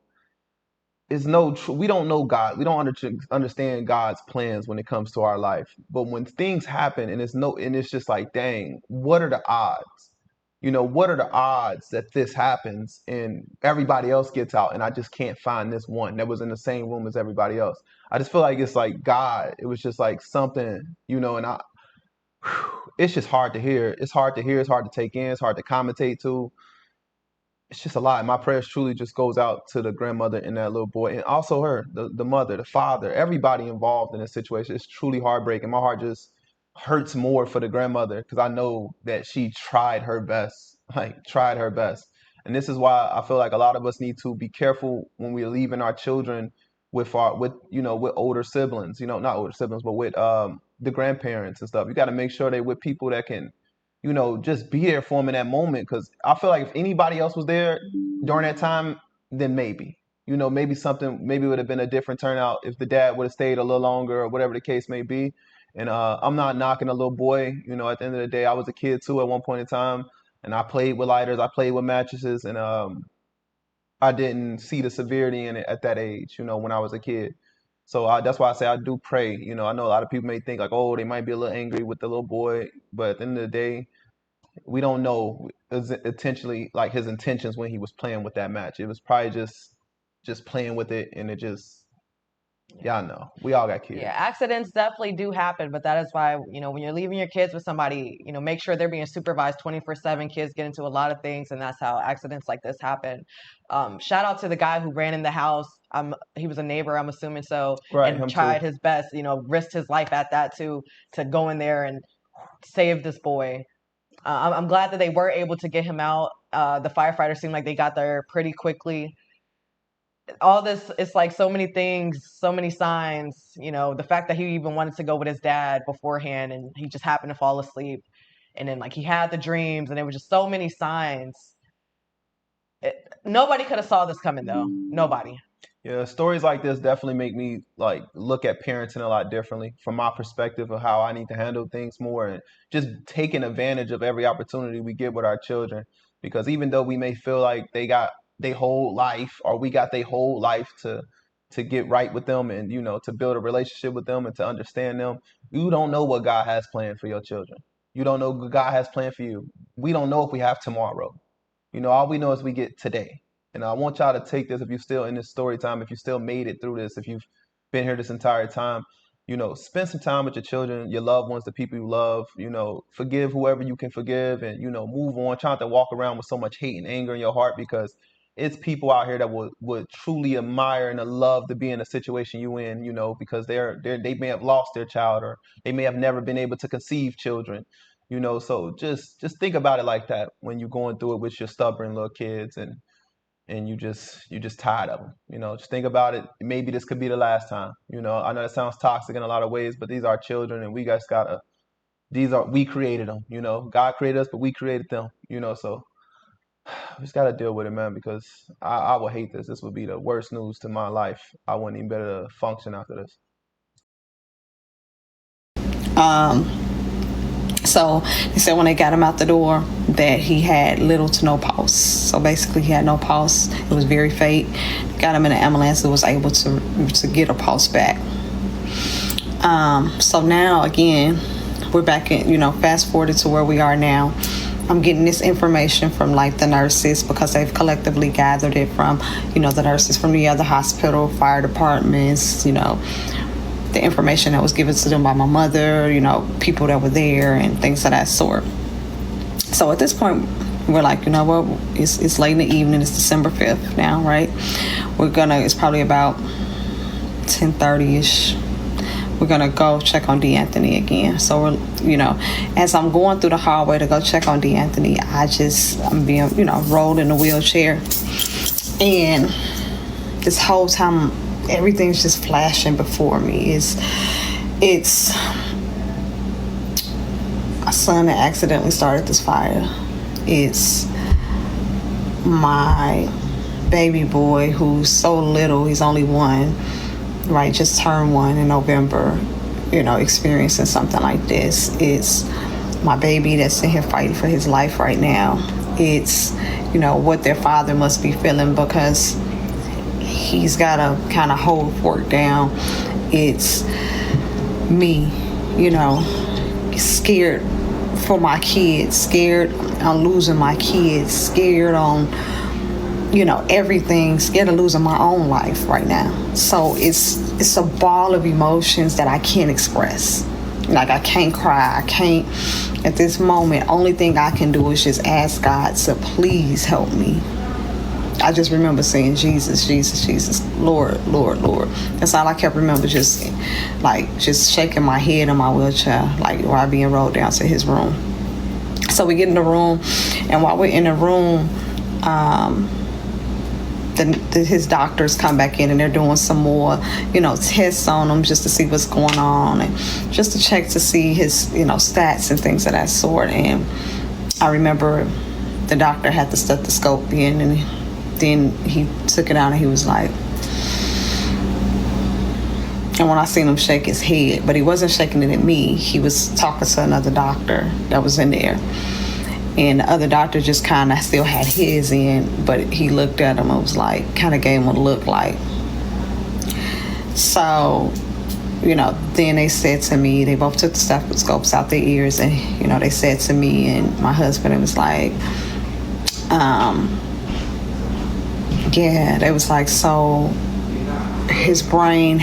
S3: know God. We don't understand God's plans when it comes to our life. But when things happen and it's just like, dang, what are the odds? What are the odds that this happens and everybody else gets out and I just can't find this one that was in the same room as everybody else? I just feel like it's like God. It was just like something, and it's just hard to hear. It's hard to hear. It's hard to take in. It's hard to commentate to. It's just a lot. My prayers truly just goes out to the grandmother and that little boy, and also her, the mother, the father, everybody involved in this situation. It's truly heartbreaking. My heart just hurts more for the grandmother, because I know that she tried her best, like tried her best. And this is why I feel like a lot of us need to be careful when we're leaving our children with older siblings, not older siblings, but with the grandparents and stuff. You got to make sure they're with people that can just be there for them in that moment. Because I feel like if anybody else was there during that time, then maybe, maybe it would have been a different turnout if the dad would have stayed a little longer or whatever the case may be. And I'm not knocking a little boy. At the end of the day, I was a kid too at one point in time, and I played with lighters, I played with mattresses, and I didn't see the severity in it at that age, when I was a kid. So that's why I say I do pray. I know a lot of people may think like, oh, they might be a little angry with the little boy, but at the end of the day, we don't know intentionally like his intentions when he was playing with that match. It was probably just playing with it, and it just Y'all know, we all got kids.
S2: Yeah, accidents definitely do happen, but that is why, when you're leaving your kids with somebody, make sure they're being supervised 24/7. Kids get into a lot of things, and that's how accidents like this happen. Shout out to the guy who ran in the house. He was a neighbor, I'm assuming so,
S3: Right,
S2: and
S3: him
S2: tried
S3: too.
S2: his best, risked his life at that to go in there and save this boy. I'm glad that they were able to get him out. The firefighters seemed like they got there pretty quickly. All this, it's like so many things, so many signs, the fact that he even wanted to go with his dad beforehand and he just happened to fall asleep, and then like he had the dreams, and there were just so many signs. Nobody could have saw this coming though. Nobody.
S3: Yeah, stories like this definitely make me like look at parenting a lot differently from my perspective of how I need to handle things more and just taking advantage of every opportunity we get with our children. Because even though we may feel like they got their whole life or we got their whole life to get right with them and to build a relationship with them and to understand them, you don't know what God has planned for your children. You don't know what God has planned for you. We don't know if we have tomorrow. All we know is we get today. And I want y'all to take this, if you're still in this story time, if you still made it through this, if you've been here this entire time, spend some time with your children, your loved ones, the people you love, forgive whoever you can forgive and, move on. Try not to walk around with so much hate and anger in your heart because it's people out here that would truly admire and love to be in a situation you in, because they may have lost their child or they may have never been able to conceive children. So just think about it like that when you're going through it with your stubborn little kids and you just tired of them. Just think about it. Maybe this could be the last time. I know that sounds toxic in a lot of ways, but these are children, and we created them. God created us, but we created them. So we just gotta deal with it, man. Because I would hate this. This would be the worst news to my life. I wouldn't even be able to function after this.
S1: So they said when they got him out the door that he had little to no pulse. So basically he had no pulse. It was very faint. Got him in an ambulance that was able to get a pulse back. So now again, we're back in, fast forwarded to where we are now. I'm getting this information from like the nurses because they've collectively gathered it from, the nurses from the other hospital, fire departments, the information that was given to them by my mother, people that were there and things of that sort. So at this point, we're like, you know what, it's late in the evening, it's December 5th now, right? It's probably about 10:30-ish. We're gonna go check on DAnthony again. So we're, as I'm going through the hallway to go check on DAnthony, I'm being, rolled in a wheelchair. And this whole time, everything's just flashing before me. It's my son that accidentally started this fire. It's my baby boy who's so little, he's only 1, right, just turned 1 in November, experiencing something like this. It's my baby that's in here fighting for his life right now. It's, what their father must be feeling because he's got to kind of hold fork down. It's me, scared for my kids, scared on losing my kids, scared on, everything, scared of losing my own life right now. So it's a ball of emotions that I can't express. Like I can't cry, I can't, at this moment, only thing I can do is just ask God to please help me. I just remember saying, Jesus, Jesus, Jesus, Lord, Lord, Lord. That's all I kept remember, just shaking my head in my wheelchair, like while being rolled down to his room. So we get in the room, and while we're in the room, his doctors come back in and they're doing some more, tests on him just to see what's going on and just to check to see his, stats and things of that sort. And I remember the doctor had the stethoscope in and then he took it out and he was like, and when I seen him shake his head, but he wasn't shaking it at me, he was talking to another doctor that was in there. And the other doctor just kind of still had his in, but he looked at him and was like, kind of gave him a look like. So, then they said to me, they both took the stethoscopes out their ears and, they said to me and my husband, it was like, yeah, they was like, so his brain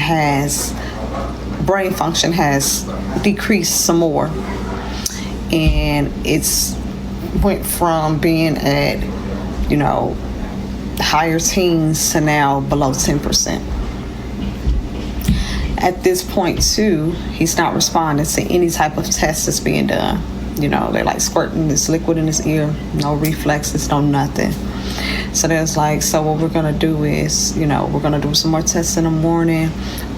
S1: function has decreased some more, and it's went from being at, higher teens to now below 10%. At this point too, he's not responding to any type of test that's being done. They're like squirting this liquid in his ear, no reflexes, no nothing. So there's like, so what we're gonna do is, we're gonna do some more tests in the morning.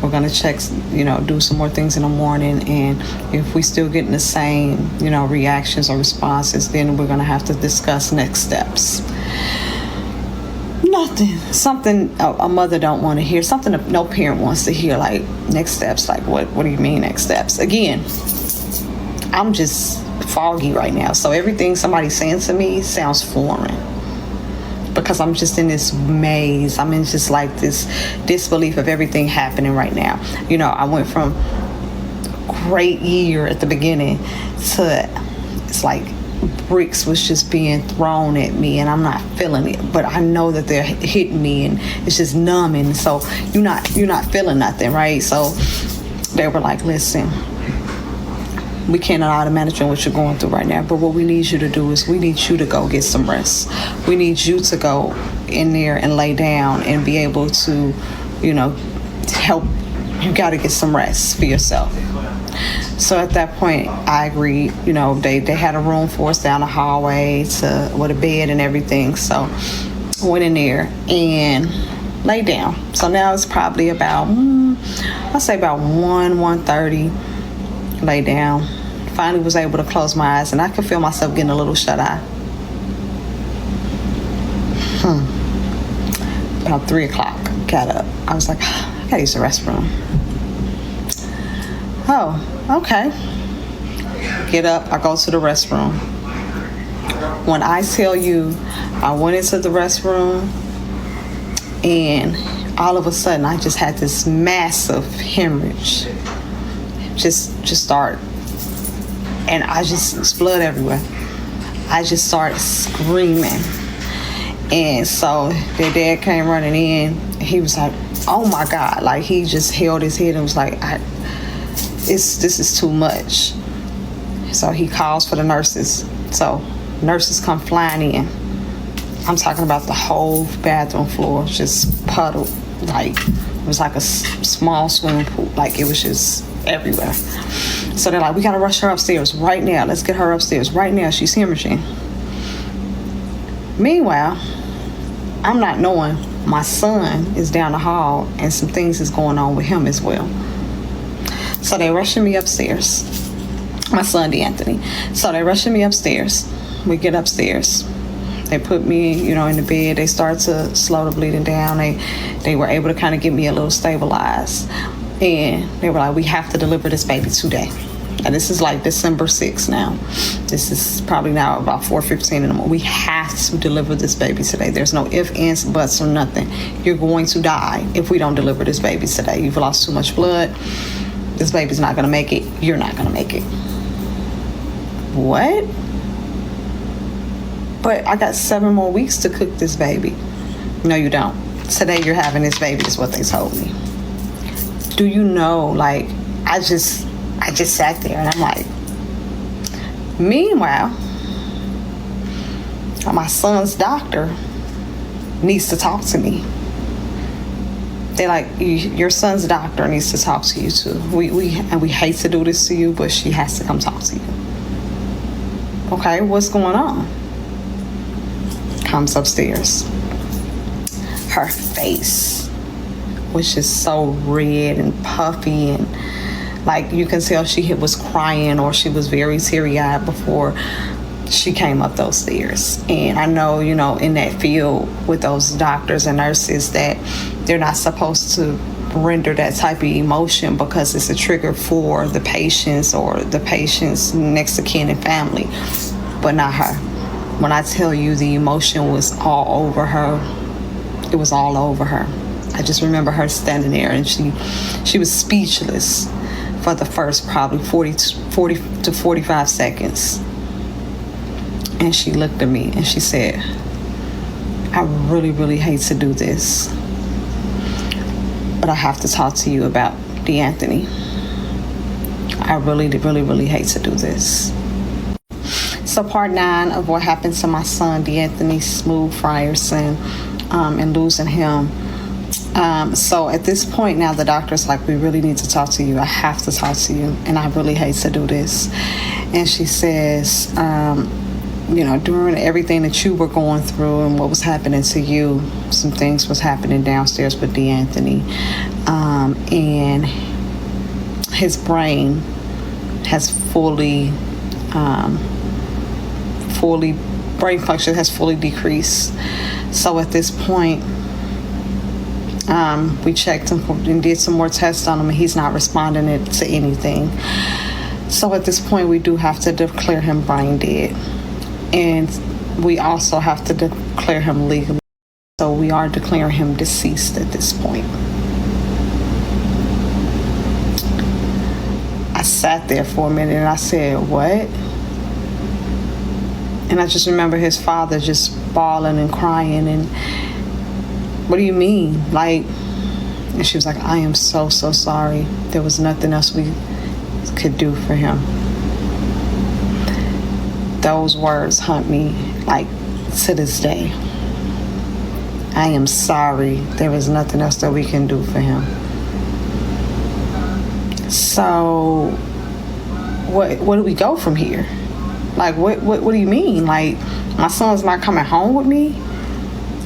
S1: We're gonna check, do some more things in the morning. And if we still getting the same, reactions or responses, then we're gonna have to discuss next steps. Nothing. Something a mother don't want to hear. Something no parent wants to hear. Like, next steps. Like, what do you mean next steps? Again, I'm just foggy right now. So everything somebody's saying to me sounds foreign, because I'm just in this maze. I'm in just like this disbelief of everything happening right now. I went from great year at the beginning to, it's like bricks was just being thrown at me, and I'm not feeling it, but I know that they're hitting me, and it's just numbing. So you're not feeling nothing, right? So they were like, listen, we cannot automatically what you're going through right now, but what we need you to do is we need you to go get some rest. We need you to go in there and lay down and be able to, help. You got to get some rest for yourself. So at that point, I agreed. They had a room for us down the hallway with a bed and everything. So I went in there and laid down. So now it's probably about, I'll say about 1:30. Lay down. Finally was able to close my eyes, and I could feel myself getting a little shut-eye. About 3 o'clock, got up. I was like, I gotta use the restroom. Oh, okay. Get up, I go to the restroom. When I tell you, I went into the restroom, and all of a sudden, I just had this massive hemorrhage. Just start, and it's blood everywhere. I just started screaming, and so their dad came running in. He was like, "Oh my God!" Like, he just held his head and was like, "This is too much." So he calls for the nurses. So nurses come flying in. I'm talking about the whole bathroom floor just puddled, like it was like a small swimming pool. Like, it was just everywhere. So they're like, we gotta rush her upstairs right now. Let's get her upstairs right now. She's hemorrhaging. Meanwhile, I'm not knowing my son is down the hall and some things is going on with him as well. So they rushing me upstairs. My son, DAnthony. So they rushing me upstairs. We get upstairs. They put me, in the bed. They start to slow the bleeding down. They were able to kind of get me a little stabilized. And they were like, we have to deliver this baby today. And this is like December 6th now. This is probably now about 4:15 in the morning. We have to deliver this baby today. There's no ifs, ands, buts, or nothing. You're going to die if we don't deliver this baby today. You've lost too much blood. This baby's not going to make it. You're not going to make it. What? But I got 7 more weeks to cook this baby. No, you don't. Today you're having this baby is what they told me. Do you know, like, I just sat there and I'm like, meanwhile, my son's doctor needs to talk to me. They're like, your son's doctor needs to talk to you too. We hate to do this to you, but she has to come talk to you. Okay, what's going on? Comes upstairs. Her face was just so red and puffy, and like you can tell she was crying or she was very teary-eyed before she came up those stairs. And I know, in that field with those doctors and nurses that they're not supposed to render that type of emotion because it's a trigger for the patients or the patient's next of kin and family, but not her. When I tell you the emotion was all over her, it was all over her. I just remember her standing there and she was speechless for the first probably 40 to 45 seconds. And she looked at me and she said, I really, really hate to do this, but I have to talk to you about DAnthony. I really, really, really hate to do this. So part 9 of what happened to my son, DAnthony Smooth Frierson, and losing him. So at this point now, the doctor's like, we really need to talk to you. I have to talk to you, and I really hate to do this. And she says, during everything that you were going through and what was happening to you, some things was happening downstairs with DAnthony, and his brain has brain function has fully decreased. So at this point, we checked him and did some more tests on him, and he's not responding to anything. So at this point, we do have to declare him brain dead, and we also have to declare him legally. So we are declaring him deceased at this point. I sat there for a minute and I said, what? And I just remember his father just bawling and crying, and what do you mean? And she was like, I am so, so sorry. There was nothing else we could do for him. Those words haunt me to this day. I am sorry. There is nothing else that we can do for him. So where do we go from here? What do you mean? My son's not coming home with me?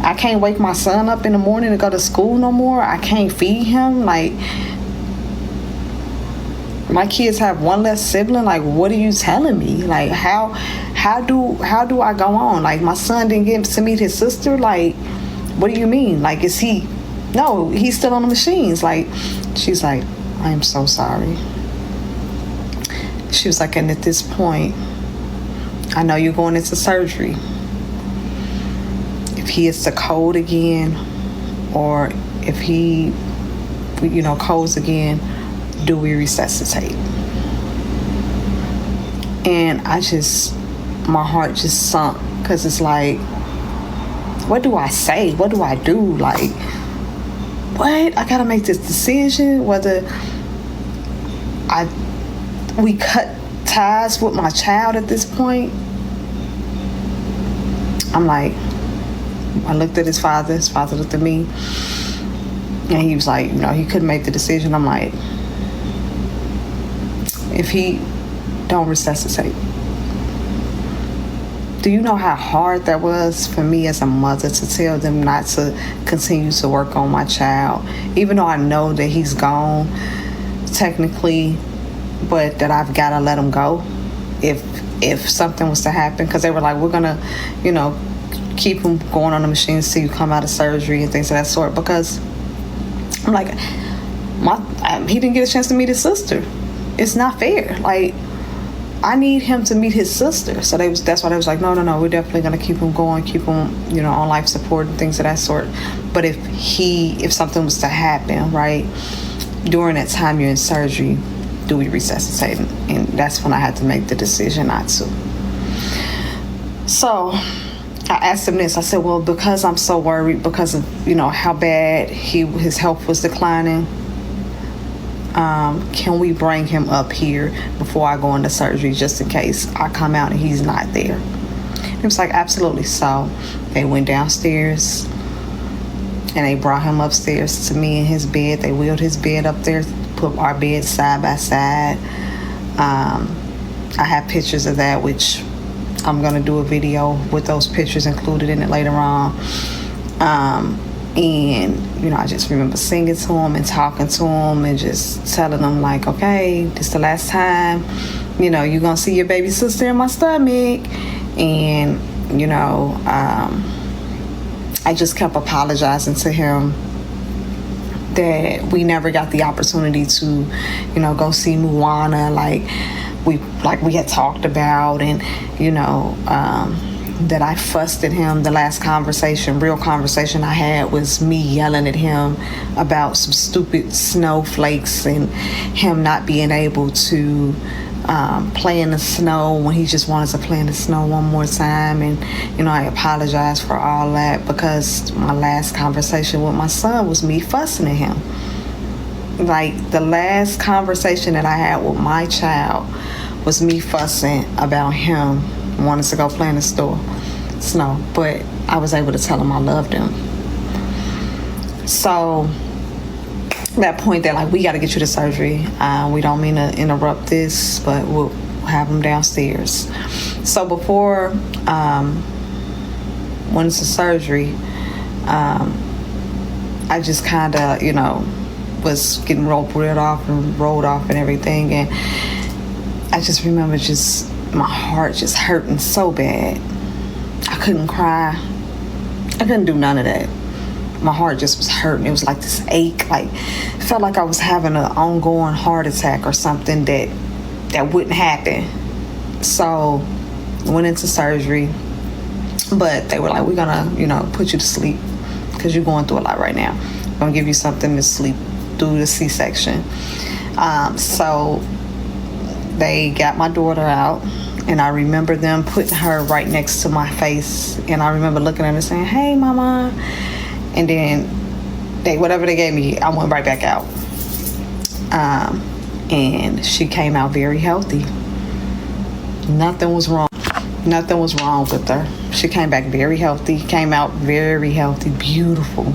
S1: I can't wake my son up in the morning to go to school no more? I can't feed him? My kids have one less sibling? What are you telling me? How do I go on? My son didn't get to meet his sister? What do you mean? Is he? No, he's still on the machines. She's like, I am so sorry. She was like, and at this point, I know you're going into surgery. If he is to code again, or if he, codes again, do we resuscitate? And my heart just sunk, because it's what do I say? What do I do? What? I gotta make this decision, whether we cut ties with my child at this point. I looked at his father looked at me, and he was like, he couldn't make the decision. I'm like, if he don't resuscitate, do you know how hard that was for me as a mother to tell them not to continue to work on my child, even though I know that he's gone technically, but that I've got to let him go if something was to happen, because they were like, we're gonna keep him going on the machines till you come out of surgery and things of that sort, because I'm like, he didn't get a chance to meet his sister. It's not fair. I need him to meet his sister. So that's why they was like, no, we're definitely gonna keep him going, keep him, on life support and things of that sort. But if something was to happen, right, during that time you're in surgery, do we resuscitate him? And that's when I had to make the decision not to. So I asked him this. I said, well, because I'm so worried because of, how bad his health was declining, can we bring him up here before I go into surgery, just in case I come out and he's not there? He was like, absolutely. So they went downstairs and they brought him upstairs to me in his bed. They wheeled his bed up there, put our beds side by side. I have pictures of that, which I'm gonna do a video with those pictures included in it later on. And I just remember singing to him and talking to him and just telling him okay, this is the last time, you're gonna see your baby sister in my stomach. And I just kept apologizing to him that we never got the opportunity to go see Moana we had talked about, and that I fussed at him. The last real conversation I had was me yelling at him about some stupid snowflakes and him not being able to play in the snow when he just wanted to play in the snow one more time. And I apologized for all that, because my last conversation with my son was me fussing at him. like the last conversation that I had with my child was me fussing about him wanting to go play in the store, snow. But I was able to tell him I loved him. So that point that like we got to get you to surgery. We don't mean to interrupt this, but we'll have him downstairs. So before went into surgery, I just kind of, was getting rolled off and everything. And I just remember just my heart just hurting so bad. I couldn't cry. I couldn't do none of that. My heart just was hurting. It was like this ache. Like, it felt like I was having an ongoing heart attack or something that wouldn't happen. So, went into surgery. But they were like, we're gonna, put you to sleep because you're going through a lot right now. We're gonna give you something to sleep through the C-section. So they got my daughter out, and I remember them putting her right next to my face, and I remember looking at her saying, "Hey, mama," and then whatever they gave me, I went right back out. And she came out very healthy. Nothing was wrong. Nothing was wrong with her. She came back very healthy, came out very healthy, beautiful.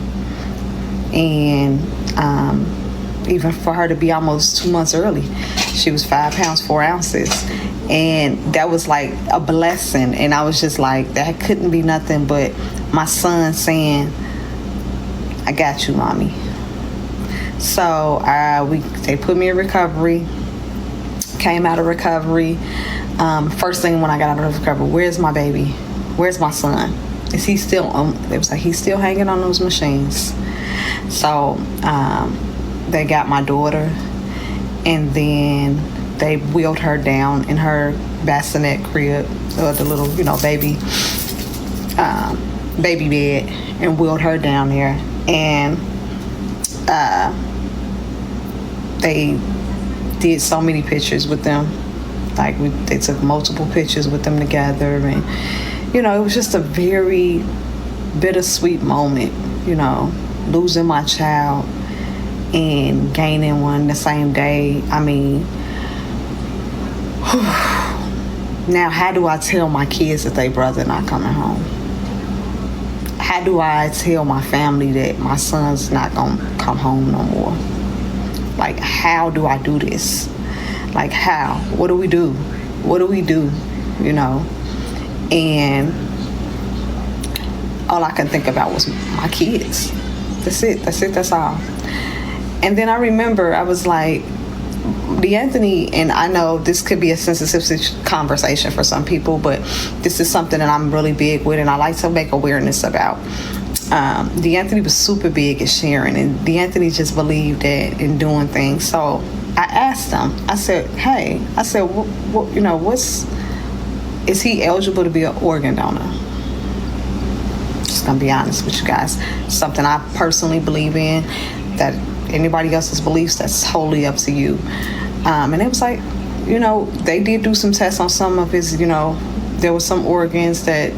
S1: And even for her to be almost 2 months early, she was 5 pounds, 4 ounces. And that was like a blessing. And I was just like, that couldn't be nothing but my son saying, I got you, mommy. So they put me in recovery, came out of recovery. First thing when I got out of recovery, where's my baby? Where's my son? Is he still on? It was like, he's still hanging on those machines. So they got my daughter, and then they wheeled her down in her bassinet crib, or the little, baby bed, and wheeled her down there. And they did so many pictures with them. Like, they took multiple pictures with them together, and it was just a very bittersweet moment, losing my child and gaining one the same day. I mean, now how do I tell my kids that their brother not coming home? How do I tell my family that my son's not gonna come home no more? Like, how do I do this? Like, how? What do we do? What do we do? And all I could think about was my kids. That's it. That's all. And then I remember I was like, DAnthony, and I know this could be a sensitive conversation for some people, but this is something that I'm really big with, and I like to make awareness about. DAnthony was super big at sharing, and DAnthony just believed that in doing things. So I asked him, I said, hey, is he eligible to be an organ donor? Just gonna be honest with you guys. Something I personally believe in. That anybody else's beliefs, that's totally up to you. And it was like, they did do some tests on some of his, there were some organs that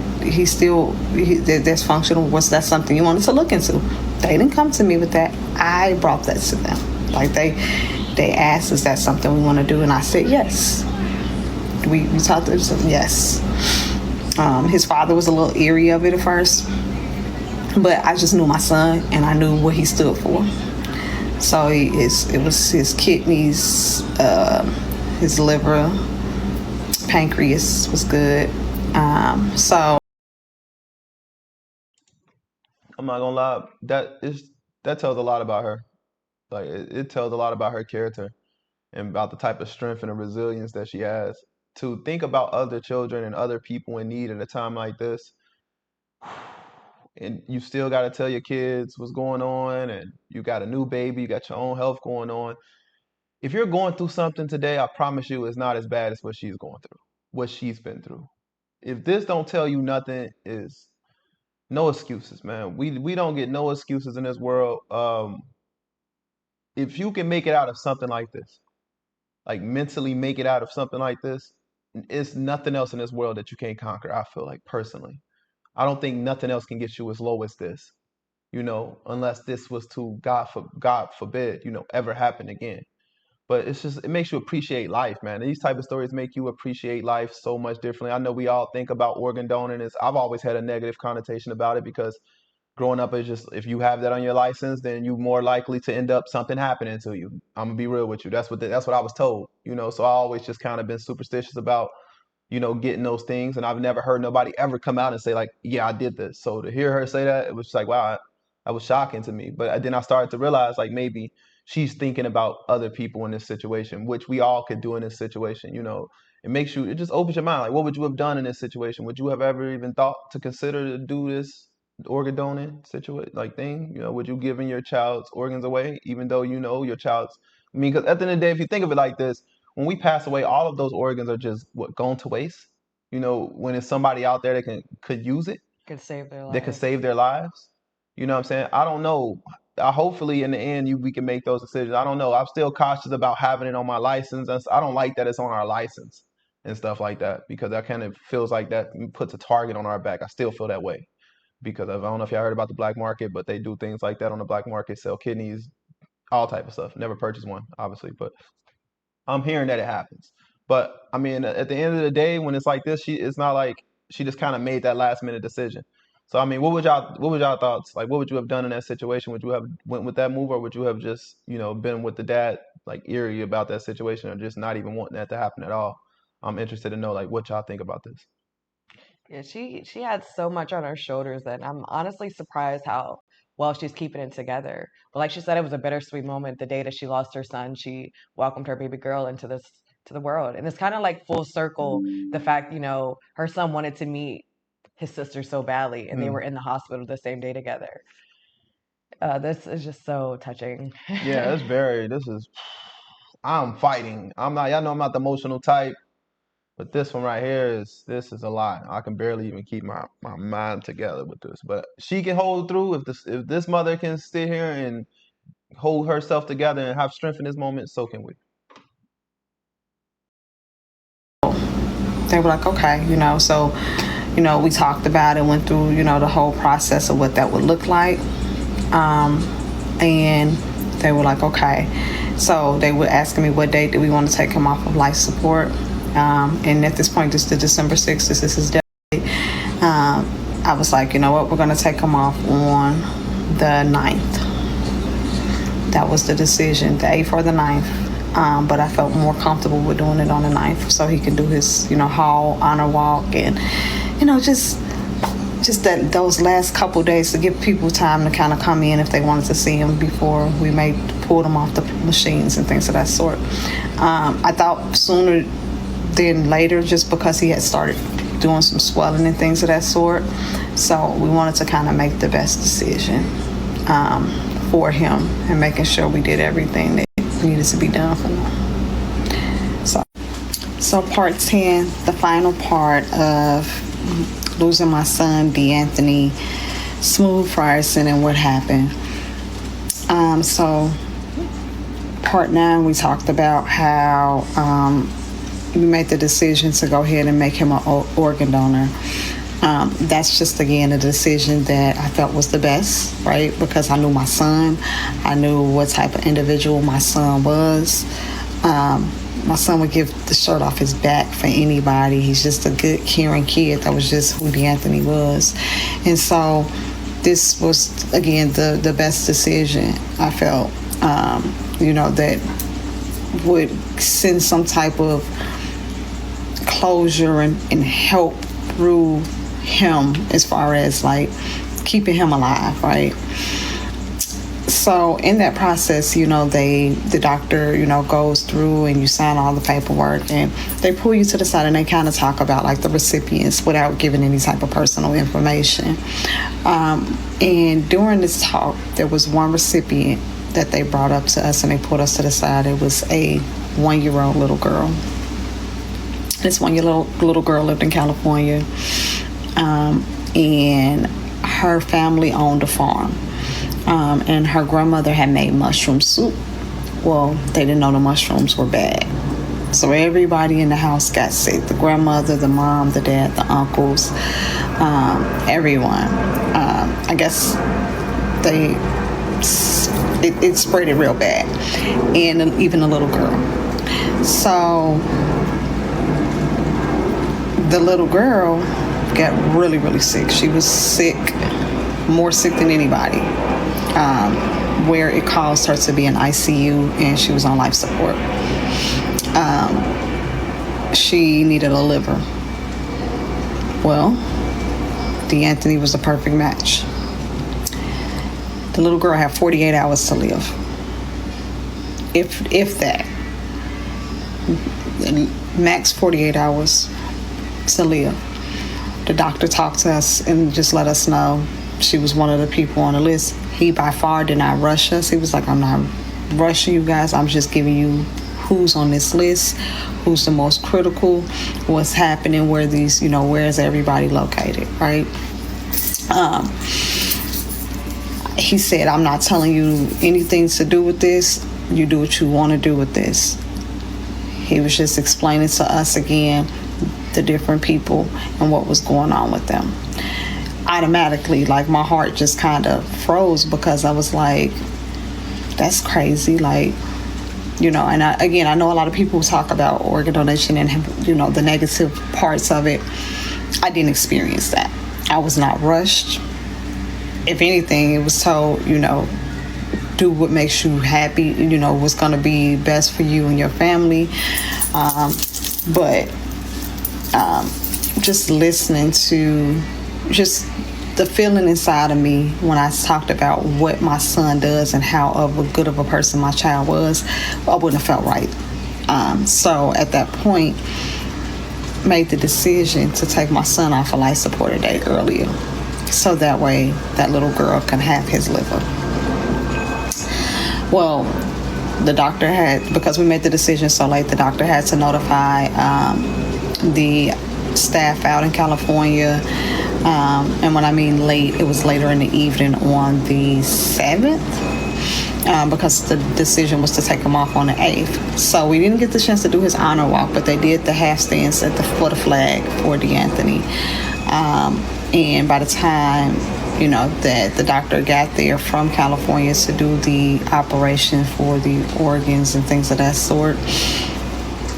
S1: that's functional. Was that something you wanted to look into? They didn't come to me with that. I brought that to them. Like, they asked, is that something we want to do? And I said, yes. We talked to them, yes. His father was a little eerie of it at first, but I just knew my son, and I knew what he stood for. So it was his kidneys, his liver, pancreas was good. So
S3: I'm not gonna lie, that tells a lot about her. Like, it tells a lot about her character and about the type of strength and the resilience that she has to think about other children and other people in need at a time like this. And you still got to tell your kids what's going on, and you got a new baby, you got your own health going on. If you're going through something today, I promise you it's not as bad as what she's going through, what she's been through. If this don't tell you nothing, is no excuses, man. We don't get no excuses in this world. If you can make it out of something like this, like mentally make it out of something like this, it's nothing else in this world that you can't conquer. I feel like, personally, I don't think nothing else can get you as low as this. unless this was to God forbid, ever happen again. But it makes you appreciate life, man. These type of stories make you appreciate life so much differently. I know we all think about organ donor, and I've always had a negative connotation about it because growing up, it's just if you have that on your license, then you're more likely to end up something happening to you. I'm gonna be real with you. That's what I was told. So I always just kind of been superstitious about getting those things. And I've never heard nobody ever come out and say like, yeah, I did this. So to hear her say that, it was just like, wow, that was shocking to me. But then I started to realize like maybe she's thinking about other people in this situation, which we all could do in this situation. It just opens your mind. Like, what would you have done in this situation? Would you have ever even thought to consider to do this organ donor situation, like thing? Would you giving your child's organs away, even though your child's, I mean, because at the end of the day, if you think of it like this, when we pass away, all of those organs are just going to waste. When it's somebody out there that could use it,
S2: Could save their
S3: that could
S2: life.
S3: save their lives. You know what I'm saying? I don't know. Hopefully, in the end, we can make those decisions. I don't know. I'm still cautious about having it on my license. I don't like that it's on our license and stuff like that because that kind of feels like that puts a target on our back. I still feel that way because I don't know if y'all heard about the black market, but they do things like that on the black market, sell kidneys, all type of stuff. Never purchased one, obviously, but I'm hearing that it happens. But I mean, at the end of the day, when it's like this, it's not like she just kind of made that last minute decision. So I mean, what would y'all thoughts? Like, what would you have done in that situation? Would you have went with that move, or would you have just been with the dad, like eerie about that situation, or just not even wanting that to happen at all? I'm interested to know like what y'all think about this.
S2: Yeah, she had so much on her shoulders that I'm honestly surprised how well she's keeping it together. But like she said, it was a bittersweet moment. The day that she lost her son, she welcomed her baby girl into this to the world. And it's kind of like full circle, the fact, her son wanted to meet his sister so badly and they were
S3: Mm.
S2: in the hospital the same day together. This is just so touching.
S3: Yeah, I'm fighting. Y'all know I'm not the emotional type. But this one right here this is a lot. I can barely even keep my mind together with this. But she can hold through. If this mother can sit here and hold herself together and have strength in this moment, so can we.
S1: They were like, okay, so, we talked about it, went through, the whole process of what that would look like. And they were like, okay. So they were asking me what date do we want to take him off of life support. And at this point, this is the December 6th, this is his day. I was like, you know what, we're going to take him off on the 9th. That was the decision, the 8th or the 9th. But I felt more comfortable with doing it on the 9th so he can do his, hall honor walk and, just that those last couple days to give people time to kind of come in if they wanted to see him before we may pull them off the machines and things of that sort. I thought sooner than later just because he had started doing some swelling and things of that sort. So we wanted to kind of make the best decision for him and making sure we did everything that needed to be done for him. So part 10, the final part of losing my son, DAnthony, smooth Frierson, and what happened. So part 9, we talked about how we made the decision to go ahead and make him an organ donor. That's just, again, a decision that I felt was the best, right? Because I knew my son. I knew what type of individual my son was. My son would give the shirt off his back for anybody. He's just a good, caring kid. That was just who DAnthony was. And so this was, again, the best decision I felt, that would send some type of closure and help through him as far as like keeping him alive, right? So in that process, the doctor, goes through and you sign all the paperwork and they pull you to the side and they kind of talk about like the recipients without giving any type of personal information. And during this talk, there was one recipient that they brought up to us and they pulled us to the side. It was a 1-year-old little girl. This 1-year-old little girl lived in California, and her family owned a farm, and her grandmother had made mushroom soup. Well, they didn't know the mushrooms were bad, so everybody in the house got sick. The grandmother, the mom, the dad, the uncles, everyone. I guess it spread it real bad, and even a little girl. So the little girl got really, really sick. She was sick, more sick than anybody, where it caused her to be in ICU, and she was on life support. She needed a liver. Well, DAnthony was the perfect match. The little girl had 48 hours to live, if that. Max 48 hours to live. The doctor talked to us and just let us know she was one of the people on the list. He by far did not rush us. He was like, I'm not rushing you guys. I'm just giving you who's on this list, who's the most critical, what's happening, where these, where is everybody located, right? He said, I'm not telling you anything to do with this. You do what you want to do with this. He was just explaining to us again the different people and what was going on with them. Automatically, like, my heart just kind of froze, because I was like, that's crazy. Like, and I know a lot of people talk about organ donation and, the negative parts of it. I didn't experience that. I was not rushed. If anything, it was told, do what makes you happy, what's going to be best for you and your family. But just listening to just the feeling inside of me when I talked about what my son does and how of a good of a person my child was, I wouldn't have felt right. So at that point, made the decision to take my son off of life support a day earlier, so that way that little girl can have his liver. Well, the doctor had, because we made the decision so late, the doctor had to notify the staff out in California. And when I mean late, it was later in the evening on the 7th, because the decision was to take him off on the 8th. So we didn't get the chance to do his honor walk, but they did the half stands for the flag for DAnthony. And by the time, that the doctor got there from California to do the operation for the organs and things of that sort,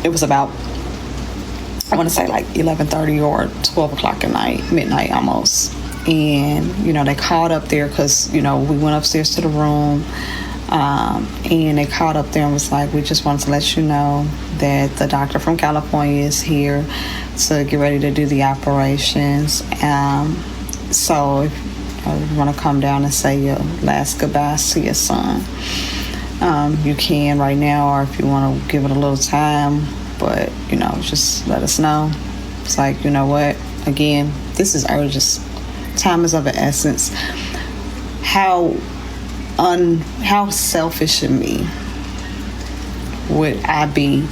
S1: it was about, I want to say like 11:30 or 12 o'clock at night, midnight almost. And, they called up there because, we went upstairs to the room, and they called up there and was like, we just wanted to let you know that the doctor from California is here to get ready to do the operations. So if you want to come down and say your last goodbyes to your son, you can right now, or if you want to give it a little time, but, just let us know. It's like, you know what? Again, this is urgent. Time is of the essence. How selfish of me would I be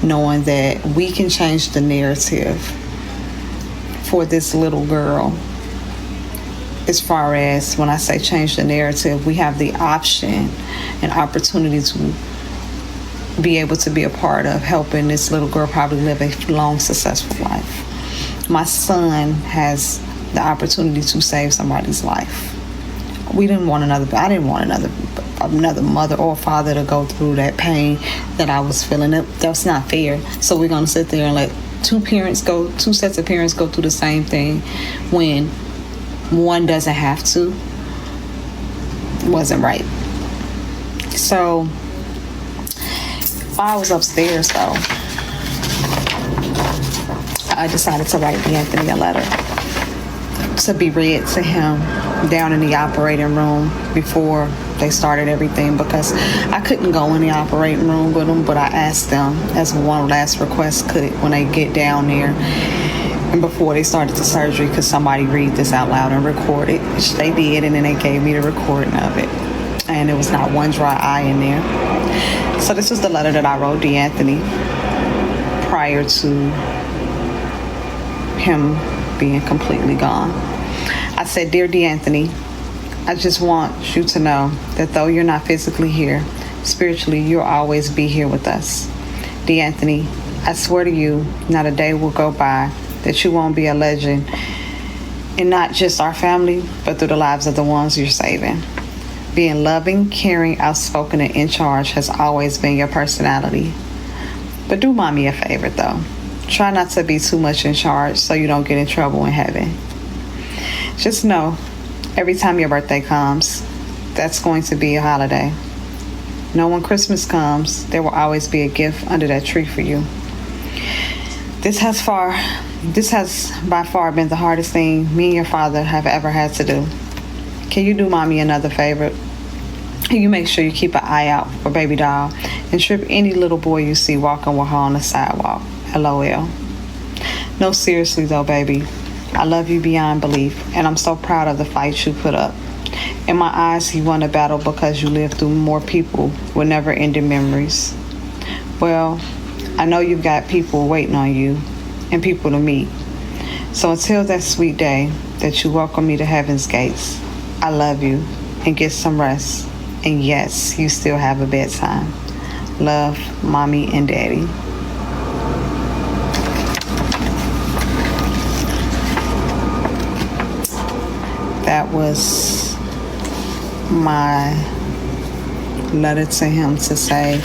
S1: knowing that we can change the narrative for this little girl? As far as when I say change the narrative, we have the option and opportunity to be able to be a part of helping this little girl probably live a long, successful life. My son has the opportunity to save somebody's life. I didn't want another mother or father to go through that pain that I was feeling. That's not fair. So we're going to sit there and let two sets of parents go through the same thing when one doesn't have to. It wasn't right. So while I was upstairs, though, I decided to write DAnthony a letter to be read to him down in the operating room before they started everything, because I couldn't go in the operating room with them, but I asked them as one last request, when they get down there and before they started the surgery, could somebody read this out loud and record it, which they did, and then they gave me the recording of it, and there was not one dry eye in there. So this was the letter that I wrote DAnthony prior to him being completely gone. I said, Dear DAnthony, I just want you to know that though you're not physically here, spiritually you'll always be here with us. DAnthony, I swear to you, not a day will go by that you won't be a legend in not just our family, but through the lives of the ones you're saving. Being loving, caring, outspoken, and in charge has always been your personality. But do mommy a favor though. Try not to be too much in charge so you don't get in trouble in heaven. Just know, every time your birthday comes, that's going to be a holiday. Know when Christmas comes, there will always be a gift under that tree for you. This has by far been the hardest thing me and your father have ever had to do. Can you do mommy another favor? You make sure you keep an eye out for baby doll and trip any little boy you see walking with her on the sidewalk. LOL. No, seriously though, baby. I love you beyond belief, and I'm so proud of the fight you put up. In my eyes, you won a battle because you lived through more people with never-ending memories. Well, I know you've got people waiting on you and people to meet. So until that sweet day that you welcome me to heaven's gates, I love you and get some rest. And yes, you still have a bedtime. Love, mommy and daddy. That was my letter to him to say,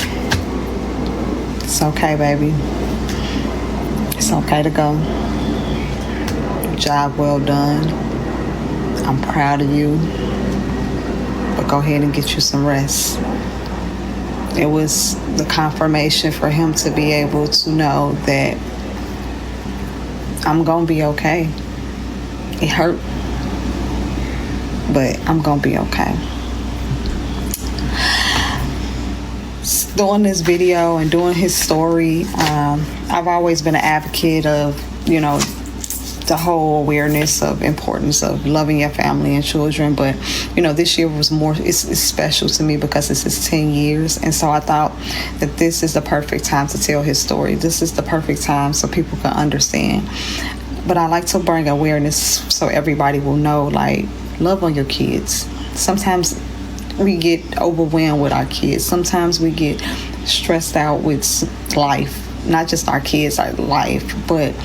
S1: it's okay, baby. It's okay to go. Job well done. I'm proud of you. But go ahead and get you some rest. It was the confirmation for him to be able to know that I'm gonna be okay. It hurt, but I'm gonna be okay. Doing this video and doing his story, I've always been an advocate of, the whole awareness of importance of loving your family and children. But, this year was it's special to me because this is 10 years. And so I thought that this is the perfect time to tell his story. This is the perfect time so people can understand. But I like to bring awareness so everybody will know, love on your kids. Sometimes we get overwhelmed with our kids. Sometimes we get stressed out with life, not just our kids, our life. But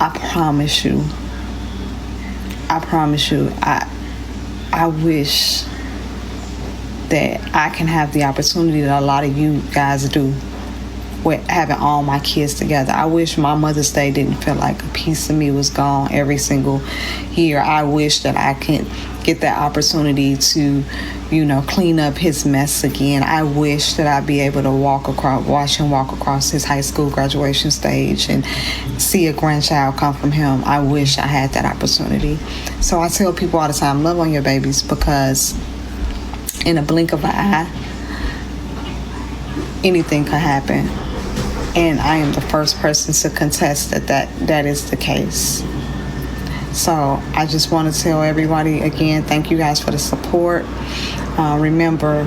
S1: I promise you, I wish that I can have the opportunity that a lot of you guys do with having all my kids together. I wish my Mother's Day didn't feel like a piece of me was gone every single year. I wish that I could get that opportunity to, clean up his mess again. I wish that I'd be able to watch him walk across his high school graduation stage and see a grandchild come from him. I wish I had that opportunity. So I tell people all the time, love on your babies, because in a blink of an eye, anything could happen. And I am the first person to contest that is the case. So I just want to tell everybody again, thank you guys for the support. Remember,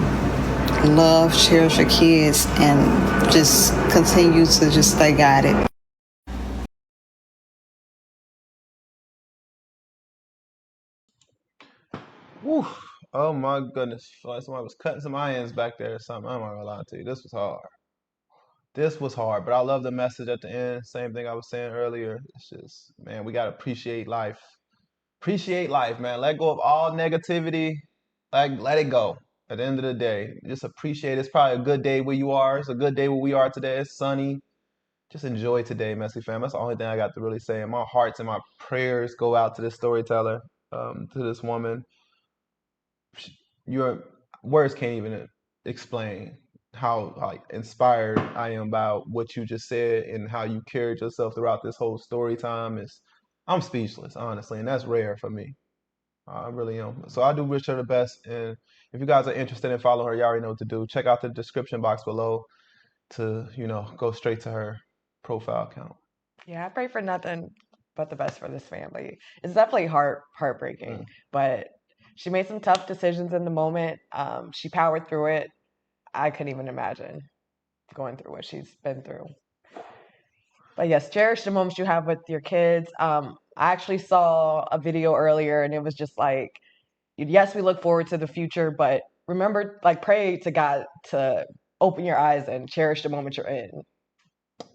S1: love, cherish your kids, and just continue to just stay guided.
S3: Woo. Oh my goodness. Felt like somebody was cutting some irons back there or something. I'm not gonna lie to you. This was hard. But I love the message at the end. Same thing I was saying earlier. It's just, man, we gotta appreciate life. Appreciate life, man. Let go of all negativity. Let it go. At the end of the day, just appreciate it. It's probably a good day where you are. It's a good day where we are today. It's sunny. Just enjoy today, Messy Fam. That's the only thing I got to really say. And my hearts and my prayers go out to this storyteller, to this woman. Your words can't even explain how inspired I am by what you just said and how you carried yourself throughout this whole story time. I'm speechless, honestly, and that's rare for me. I really am. So I do wish her the best. And if you guys are interested in following her, you already know what to do. Check out the description box below to, go straight to her profile account.
S2: Yeah, I pray for nothing but the best for this family. It's definitely heartbreaking, but she made some tough decisions in the moment. She powered through it. I couldn't even imagine going through what she's been through. But yes, cherish the moments you have with your kids. I actually saw a video earlier, and it was just like, yes, we look forward to the future, but remember, pray to God to open your eyes and cherish the moment you're in,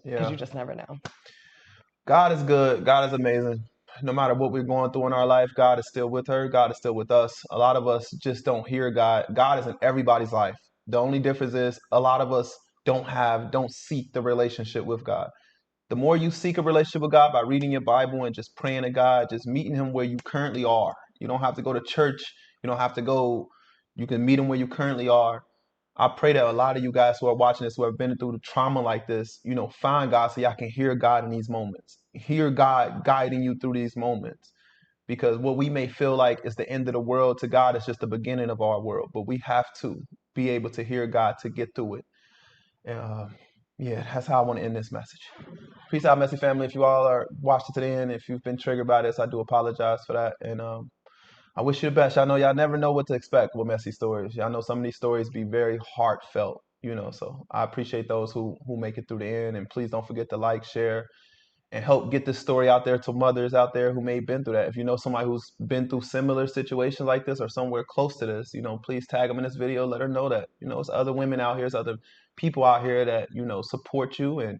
S2: because
S3: Yeah.
S2: you just never know.
S3: God is good. God is amazing. no matter what we're going through in our life, God is still with her. God is still with us. A lot of us just don't hear God. God is in everybody's life. The only difference is a lot of us don't seek the relationship with God. The more you seek a relationship with God by reading your Bible and just praying to God, just meeting him where you currently are. You don't have to go to church. You don't have to go. You can meet him where you currently are. I pray that a lot of you guys who are watching this, who have been through the trauma like this, find God so y'all can hear God in these moments. Hear God guiding you through these moments. Because what we may feel like is the end of the world, to God, is just the beginning of our world. But we have to be able to hear God to get through it. Yeah, that's how I want to end this message. Peace out, Messy family. If you all are watched it to the end, if you've been triggered by this, I do apologize for that. And I wish you the best. Y'all know y'all never know what to expect with Messy Stories. Y'all know some of these stories be very heartfelt, so I appreciate those who make it through the end. And please don't forget to like, share, and help get this story out there to mothers out there who may have been through that. If you know somebody who's been through similar situations like this or somewhere close to this, please tag them in this video. Let her know that, it's other women out here, it's other people out here that, support you, and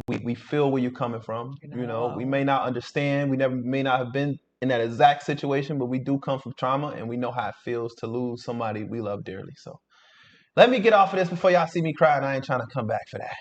S3: we feel where you're coming from. We may not understand, may not have been in that exact situation, but we do come from trauma, and we know how it feels to lose somebody we love dearly. So let me get off of this before y'all see me crying. I ain't trying to come back for that,